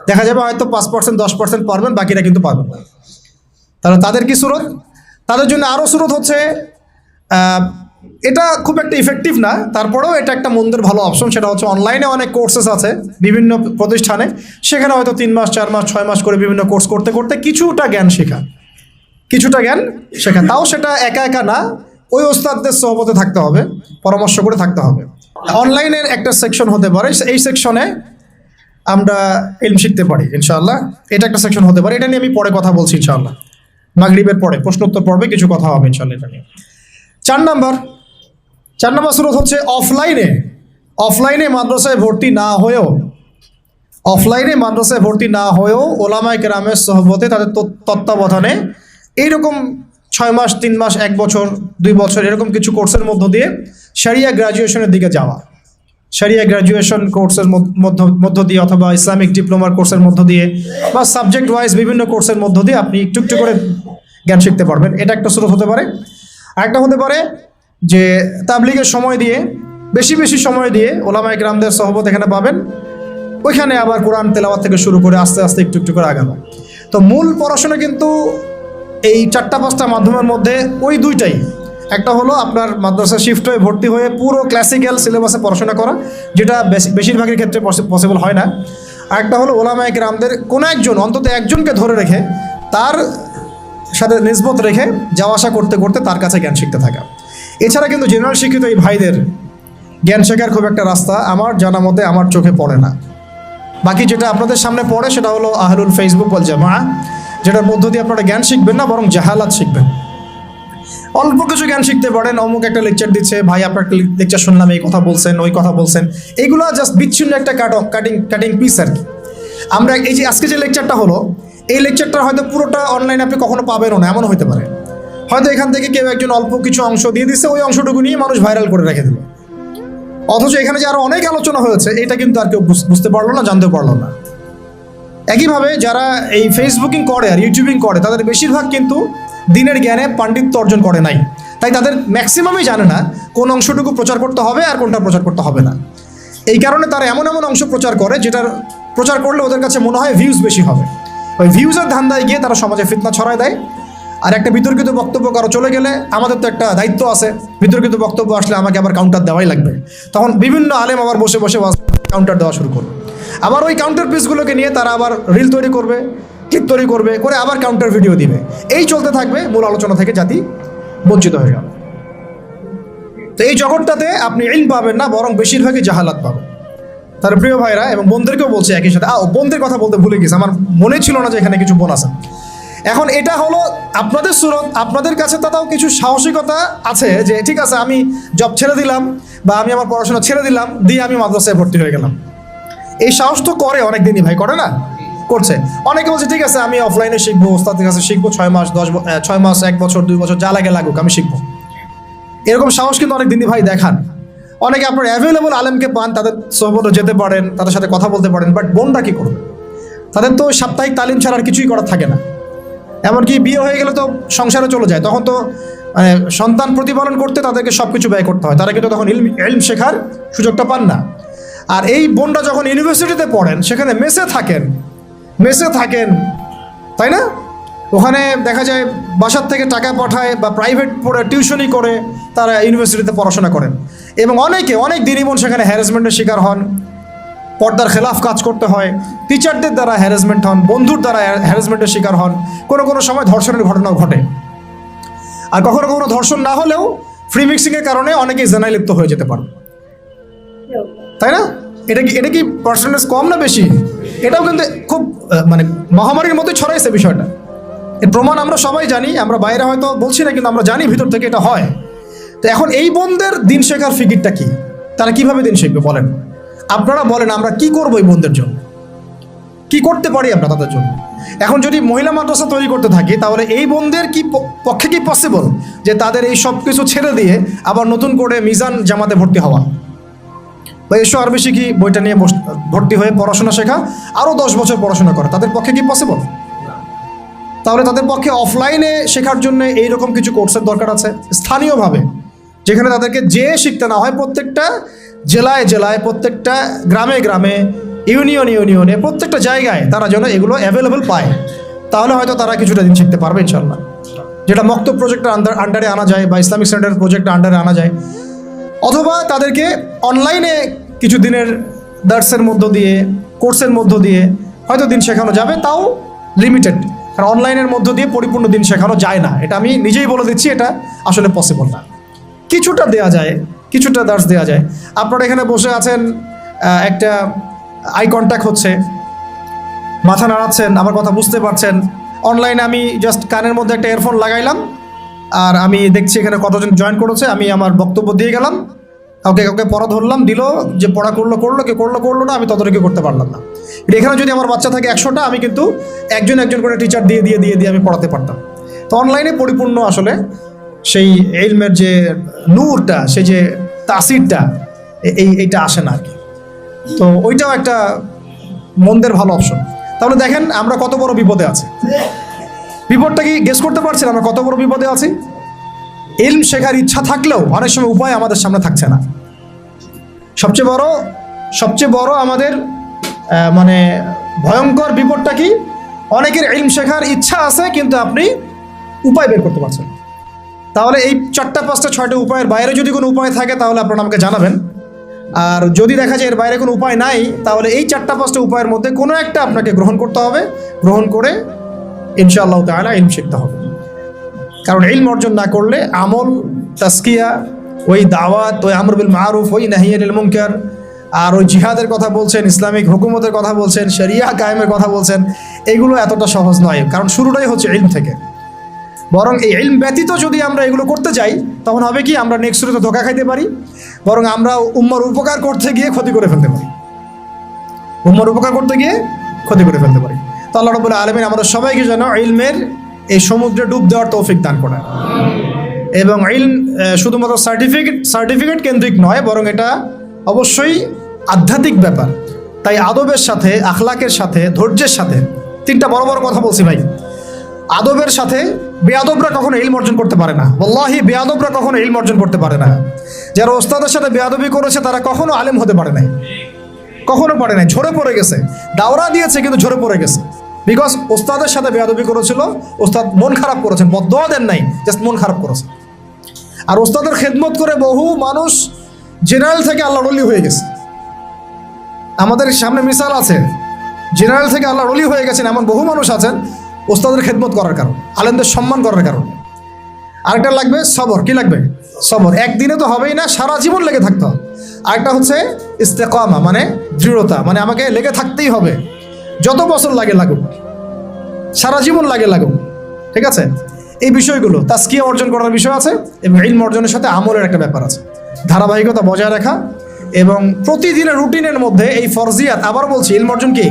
দেখা যাবে হয়তো 5%, 10% পারবেন, বাকিরা কিন্তু পারবেন না। তাহলে তাদের কি সুরত? তাদের জন্য আরও সুরত হচ্ছে, এটা খুব একটা ইফেক্টিভ না, তারপরেও এটা একটা মন্দের ভালো অপশন। সেটা হচ্ছে অনলাইনে অনেক কোর্সেস আছে বিভিন্ন প্রতিষ্ঠানে, সেখানে হয়তো 3 মাস 4 মাস 6 মাস করে বিভিন্ন কোর্স করতে করতে কিছুটা জ্ঞান শেখা। তাও সেটা একা একা না, ওই ওস্তাদদের সোহবতে থাকতে হবে, পরামর্শ করে থাকতে হবে। অনলাইনের একটা সেকশন হতে পারে, এই সেকশনে আমরা ইলম শিখতে পারি ইনশাআল্লাহ। এটা একটা সেকশন হতে পারে, এটা নিয়ে আমি পরে কথা বলছি ইনশাআল্লাহ। মাগরিবের পরে প্রশ্নোত্তর পর্বে কিছু কথা হবে ইনশাআল্লাহ এটা নিয়ে। 4 নম্বর সুরত হচ্ছে অফলাইনে মাদ্রাসায় ভর্তি না হয়েও ওলামায়ে কেরামের সোহবতে, তাদের তত্ত্বাবধানে এইরকম 6 মাস 3 মাস 1 বছর 2 বছর এরকম কিছু কোর্সের মধ্য দিয়ে শরিয়া গ্র্যাজুয়েশনের দিকে যাওয়া, শরিয়া গ্র্যাজুয়েশন কোর্সের মধ্য দিয়ে, অথবা ইসলামিক ডিপ্লোমার কোর্সের মধ্য দিয়ে, বা সাবজেক্ট ওয়াইজ বিভিন্ন কোর্সের মধ্য দিয়ে আপনি একটু একটু করে জ্ঞান শিখতে পারবেন। এটা একটা সুরত হতে পারে। আরেকটা হতে পারে যে তাবলিগের সময় দিয়ে, বেশি সময় দিয়ে ওলামায়ে কেরামদের সোহবত এখানে পাবেন, ওইখানে আবার কোরআন তেলাওয়াত থেকে শুরু করে আস্তে আস্তে একটু একটু করে আগানো। তো মূল পড়াশোনা কিন্তু এই 4-5টা মাধ্যমের মধ্যে ওই 2টাই। একটা হলো আপনার মাদ্রাসা শিফট হয়ে ভর্তি হয়ে পুরো ক্লাসিক্যাল সিলেবাসে পড়াশোনা করা, যেটা বেশিরভাগের ক্ষেত্রে পসিবল হয় না। আরেকটা হলো ওলামায়ে কেরামদের কোনো একজন, অন্তত একজনকে ধরে রেখে, তার সাথে নিসবত রেখে যাওয়া আসা করতে করতে তার কাছে জ্ঞান শিখতে থাকা। এছাড়া কিন্তু জেনারেল শিক্ষিত এই ভাইদের জ্ঞান শেখার খুব একটা রাস্তা আমার জানা মতে আমার চোখে পড়ে না। বাকি যেটা আপনাদের সামনে পড়ে সেটা হলো আহলুল ফেসবুক ওয়াল জামাআহ, যেটার মধ্য দিয়ে আপনারা জ্ঞান শিখবেন না, বরং জাহালাত শিখবেন। অল্প কিছু জ্ঞান শিখতে পারেন, অমুক একটা লেকচার দিচ্ছে, ভাই আপনার লেকচার শুনলাম, এই কথা বলছেন, ওই কথা বলছেন, এইগুলো জাস্ট বিচ্ছিন্ন একটা কাটিং পিস আর কি। আমরা এই যে আজকে যে লেকচারটা হলো, এই লেকচারটা হয়তো পুরোটা অনলাইনে আপনি কখনো পাবেনও না, এমন হতে পারে। হয়তো এখান থেকে কেউ একজন অল্প কিছু অংশ দিয়ে দিচ্ছে, ওই অংশটুকু নিয়ে মানুষ ভাইরাল করে রেখে দিল। অথচ এখানে যে আরো অনেক আলোচনা হয়েছে এটা কিন্তু আর কেউ বুঝতে পারলো না, জানতে পারলো না। একইভাবে যারা এই ফেসবুকিং করে আর ইউটিউবিং করে তাদের বেশিরভাগ কিন্তু দিনের জ্ঞানে পাণ্ডিত্য অর্জন করে নাই, তাই তাদের ম্যাক্সিমামই জানে না কোন অংশটুকু প্রচার করতে হবে আর কোনটা প্রচার করতে হবে না। এই কারণে তারা এমন এমন অংশ প্রচার করে যেটার প্রচার করলে ওদের কাছে মনে হয় ভিউজ বেশি হবে। ওই ভিউজের ধান্দায় গিয়ে তারা সমাজে ফিতনা ছড়ায় দেয়। আর একটা বিতর্কিত বক্তব্য কারো চলে গেলে আমাদের তো একটা দায়িত্ব আছে, বিতর্কিত বক্তব্য আসলে আমাকে আবার কাউন্টার দেওয়াই লাগবে। তখন বিভিন্ন আলেম আবার বসে বসে কাউন্টার দেওয়া শুরু করবে। আবার ওই কাউন্টার পিসগুলোকে নিয়ে তারা আবার রিল তৈরি করবে, ক্লিপ তৈরি করবে, করে আবার কাউন্টার ভিডিও দিবে। এই চলতে থাকবে, মূল আলোচনা থেকে জাতি বঞ্চিত হয়ে যাবে। তো এই জগৎটাতে আপনি ইলম পাবেন না, বরং বেশিরভাগই জাহালাত পাবেন। তার প্রিয় ভাইরা এবং বোনদেরকেও বলছে একই সাথে, বোনদের কথা বলতে ভুলে গেছি, আমার মনে ছিল না যে এখানে কিছু বোন আছে। এখন এটা হলো আপনাদের সুরত, আপনাদের কাছে তাও কিছু সাহসিকতা আছে যে ঠিক আছে আমি জব ছেড়ে দিলাম বা আমি আমার পড়াশোনা ছেড়ে দিলাম, দিয়ে আমি মাদ্রাসায় ভর্তি হয়ে গেলাম। এই সাহস তো করে অনেকদিনই ভাই, করে না? করছে। অনেকে বলছে ঠিক আছে আমি অফলাইনে শিখবো, ওস্তাদের কাছে শিখবো, 6 মাস 6 মাস 1 বছর 2 বছর যা লাগে লাগুক আমি শিখবো। এরকম সাহস কিন্তু অনেক দিনই ভাই দেখান। অনেকে আপনার অ্যাভেলেবল আলেমকে পান, তাদের সোহবতে যেতে পারেন, তাদের সাথে কথা বলতে পারেন, বাট বোনরা কী করবে? তাদের তো সাপ্তাহিক তালিম ছাড়া আর কিছুই করার থাকে না। এমনকি বিয়ে হয়ে গেলে তো সংসারে চলে যায়, তখন তো সন্তান প্রতিপালন করতে তাদেরকে সব কিছু ব্যয় করতে হয়, তারা কিন্তু তখন ইলম শেখার সুযোগটা পান না। আর এই বোনরা যখন ইউনিভার্সিটিতে পড়েন সেখানে মেসে থাকেন, তাই না? ওখানে দেখা যায় বাসার থেকে টাকা পাঠায় বা প্রাইভেট পড়ে টিউশনি করে তারা ইউনিভার্সিটিতে পড়াশোনা করেন। এবং অনেক দিনই বোন সেখানে হ্যারাসমেন্টের শিকার হন, পর্দার খেলাফ কাজ করতে হয়, টিচারদের দ্বারা হ্যারাসমেন্ট হন, বন্ধুর দ্বারা হ্যারাসমেন্টের শিকার হন, কোনো সময় ধর্ষণের ঘটনাও ঘটে। আর কখনো ধর্ষণ না হলেও ফ্রি মিক্সিংয়ের কারণে অনেকেই জেনায় লিপ্ত হয়ে যেতে পারে, তাই না? এটা কি পার্সেন্টেজ কম না বেশি? এটাও কিন্তু খুব মানে মহামারীর মতোই ছড়াইছে বিষয়টা। এর প্রমাণ আমরা সবাই জানি, আমরা বাইরে হয়তো বলছি না, কিন্তু আমরা জানি ভিতর থেকে এটা হয়। তো এখন এই বোনদের দিন শেখার ফিকিরটা কি? তারা কিভাবে দিন শিখবে বলেন? আপনারা বলেন আমরা কি করবো এই বোনদের জন্য, কি করতে পারি আমরা তাদের জন্য? এখন যদি মহিলা মাদ্রাসা তৈরি করতে থাকি তাহলে এই বোনদের পক্ষে কি পসিবল যে তাদের এই সব কিছু ছেড়ে দিয়ে আবার নতুন করে মিজান জামাতে ভর্তি হওয়া বা এসো আরবি শিখি বইটা নিয়ে ভর্তি হয়ে পড়াশোনা শেখা, আরও 10 বছর পড়াশোনা করা, তাদের পক্ষে কি পসিবল? তাহলে তাদের পক্ষে অফলাইনে শেখার জন্য এইরকম কিছু কোর্সের দরকার আছে স্থানীয়ভাবে, যেখানে তাদেরকে শিখতে না হয়, প্রত্যেকটা জেলায় প্রত্যেকটা গ্রামে ইউনিয়নে প্রত্যেকটা জায়গায় তারা যেন এগুলো অ্যাভেলেবল পায়। তাহলে হয়তো তারা কিছুটা দিন শিখতে পারবে ইনশাল্লাহ। যেটা মক্তব প্রজেক্টের আন্ডারে আনা যায় বা ইসলামিক সেন্টার প্রজেক্টের আন্ডারে আনা যায়, অথবা তাদেরকে অনলাইনে কিছু দিনের দার্সের মধ্য দিয়ে, কোর্সের মধ্য দিয়ে হয়তো দিন শেখানো যাবে, তাও লিমিটেড। কারণ অনলাইনের মধ্য দিয়ে পরিপূর্ণ দিন শেখানো যায় না, এটা আমি নিজেই বলে দিচ্ছি, এটা আসলে পসিবল না। কিছুটা দেয়া যায়, কিছুটা দার্স দেওয়া যায়। আপনারা এখানে বসে আছেন, একটা আই কন্ট্যাক্ট হচ্ছে, মাথা নাড়াচ্ছেন, আমার কথা বুঝতে পারছেন। অনলাইনে আমি জাস্ট কানের মধ্যে একটা ইয়ারফোন লাগাইলাম আর আমি দেখছি এখানে কতজন জয়েন করেছে, আমি আমার বক্তব্য দিয়ে গেলাম, কাউকে পড়া ধরলাম, দিল, যে পড়া করলো, কে করলো না, আমি ততটুকু করতে পারলাম না। এখানে যদি আমার বাচ্চা থাকে 100টা, আমি কিন্তু একজন করে টিচার দিয়ে আমি পড়াতে পারতাম। তো অনলাইনে পরিপূর্ণ আসলে সেই ইলমের যে নূরটা, সে যে তাসিরটা, এইটা আসে না আর কি। তো ওইটাও একটা মন্দের ভালো অপশন। তাহলে দেখেন আমরা কত বড় বিপদে আছি। বিপদটা কি গেস করতে পারছেন আমরা কত বড় বিপদে আছি? ইলম শেখার ইচ্ছা থাকলেও অনেক সময় উপায় আমাদের সামনে থাকছে না। সবচেয়ে বড় আমাদের মানে ভয়ঙ্কর বিপদটা কি? অনেকের ইলম শেখার ইচ্ছা আছে কিন্তু আপনি উপায় বের করতে পারছেন। তাহলে এই 4টা 5টা 6টা উপায়ের বাইরে যদি কোনো উপায় থাকে তাহলে আপনারা আমাকে জানাবেন। আর যদি দেখা যায় এর বাইরে কোনো উপায় নাই, তাহলে এই 4টা 5টা উপায়ের মধ্যে কোনো একটা আপনাকে গ্রহণ করতে হবে। গ্রহণ করে ইনশাআল্লাহ তাআলা ইলম শিখতে হবে। কারণ ইলম অর্জন না করলে আমল, তাসকিয়া, ওই দাওয়াত, ওই আমর বিল মারুফ, ওই নাহি আনিল মুনকার, আর ওই জিহাদের কথা বলছেন, ইসলামিক হুকুমতের কথা বলছেন, শরিয়া কায়েমের কথা বলছেন, এগুলো এতটা সহজ নয়। কারণ শুরুটাই হচ্ছে ইলম থেকে। বরং এই ইলম ব্যতীত যদি আমরা এগুলো করতে যাই তখন হবে কি, আমরা নেক্সট শুরুতে ধোঁকা খাইতে পারি, বরং আমরা উম্মার উপকার করতে গিয়ে ক্ষতি করে ফেলতে পারি। তো আল্লাহ রাব্বুল আলামিন আমাদের সবাইকে যেন ইলমের এই সমুদ্রে ডুব দেওয়ার তৌফিক দান করেন। এবং ইলম শুধুমাত্র সার্টিফিকেট কেন্দ্রিক নয়, বরং এটা অবশ্যই আধ্যাত্মিক ব্যাপার। তাই আদবের সাথে, আখলাকের সাথে, ধৈর্যের সাথে, তিনটা বড় বড় কথা বলছি ভাই। আদবের সাথে বেয়াদবরা কখনো ইলম অর্জন করতে পারে না। ওয়াল্লাহি বেয়াদবরা কখনো ইলম অর্জন করতে পারে না। যারা ওস্তাদের সাথে বেয়াদবি করেছে তারা কখনো আলেম হতে পারে নাই, কখনো পারে নাই, ঝরে পড়ে গেছে। দাওরা দিয়েছে কিন্তু ঝরে পড়ে গেছে, বিকজ ওস্তাদের সাথে বেয়াদবি করেছিল। ওস্তাদ মন খারাপ করেছেন, বদদোয়া দেন নাই, জাস্ট মন খারাপ করেছে। আর ওস্তাদের খেদমত করে বহু মানুষ জেনারেল থেকে আল্লাহর ওলি হয়ে গেছে। আমাদের সামনে মিসাল আছে, জেনারেল থেকে আল্লাহর ওলি হয়ে গেছেন এমন বহু মানুষ আছেন ওস্তাদের খেদমত করার কারণ, আলেমদের সম্মান করার কারণ। আরেকটা লাগবে সবর। কি লাগবে? সবর। একদিনে তো হবেই না, সারা জীবন লেগে থাকতে হবে। আরেকটা হচ্ছে ইস্তেকামা, মানে দৃঢ়তা, মানে আমাকে লেগে থাকতেই হবে, যত বছর লাগে লাগুক, সারা জীবন লাগুক। ঠিক আছে? এই বিষয়গুলো তাজকিয়া অর্জন করার বিষয় আছে, এবং ইলম অর্জনের সাথে আমলের একটা ব্যাপার আছে। ধারাবাহিকতা বজায় রাখা এবং প্রতিদিনের রুটিনের মধ্যে এই ফরজিয়াত, আবার বলছি ইলম অর্জন কি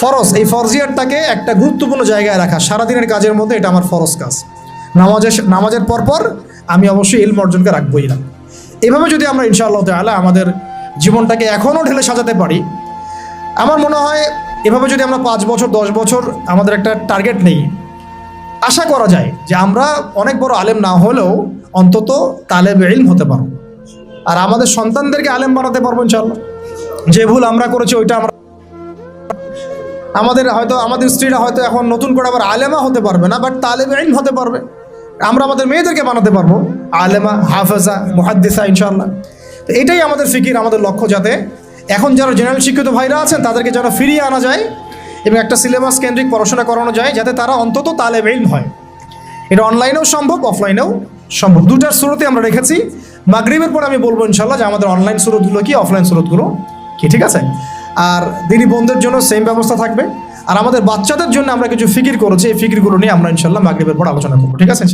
ফরজ, এই ফরজিয়াতটাকে একটা গুরুত্বপূর্ণ জায়গায় রাখা। সারাদিনের কাজের মধ্যে এটা আমার ফরজ কাজ। নামাজের পর আমি অবশ্যই ইলম অর্জনকে রাখবই না। এভাবে যদি আমরা ইনশাআল্লাহ তাআলা আমাদের জীবনটাকে এখনও ঢেলে সাজাতে পারি, আমার মনে হয় এভাবে যদি আমরা 5 বছর 10 বছর আমাদের একটা টার্গেট নেই, আশা করা যায় যে আমরা অনেক বড় আলেম না হলেও অন্তত তালেবে ইলম হতে পারবো, আর আমাদের সন্তানদেরকে আলেম বানাতে পারবো ইনশাআল্লাহ। যে ভুল আমরা করেছি ওইটা আমরা, আমাদের স্ত্রীরা হয়তো এখন নতুন করে আবার আলেমা হতে পারবে না, বাট তালেবে ইলম হতে পারবে। আমরা আমাদের মেয়েদেরকে বানাতে পারবো আলেমা, হাফেজা, মুহাদ্দিসা ইনশাআল্লাহ। তো এটাই আমাদের ফিকির, আমাদের লক্ষ্য, যাতে এখন যারা জেনারেল শিক্ষিত ভাইরা আছেন তাদেরকে যেন ফিরিয়ে আনা যায় এবং একটা সিলেবাস কেন্দ্রিক পড়াশোনা করানো যায়, যাতে তারা অন্তত তালেবে ইলম হয়। এটা অনলাইনেও সম্ভব, অফলাইনেও সম্ভব। দুটার শুরুতে আমরা রেখেছি। মাগরিবের পর আমি বলবো ইনশাআল্লাহ যে আমাদের অনলাইন সুরতগুলো কি, অফলাইন সুরতগুলো কি। ঠিক আছে? আর দিনী বোনদের জন্য সেম ব্যবস্থা থাকবে। আর আমাদের বাচ্চাদের জন্য আমরা কিছু ফিকির করেছি, এই ফিকিরগুলো নিয়ে আমরা ইনশাআল্লাহ মাগরিবের পর আলোচনা করবো। ঠিক আছে?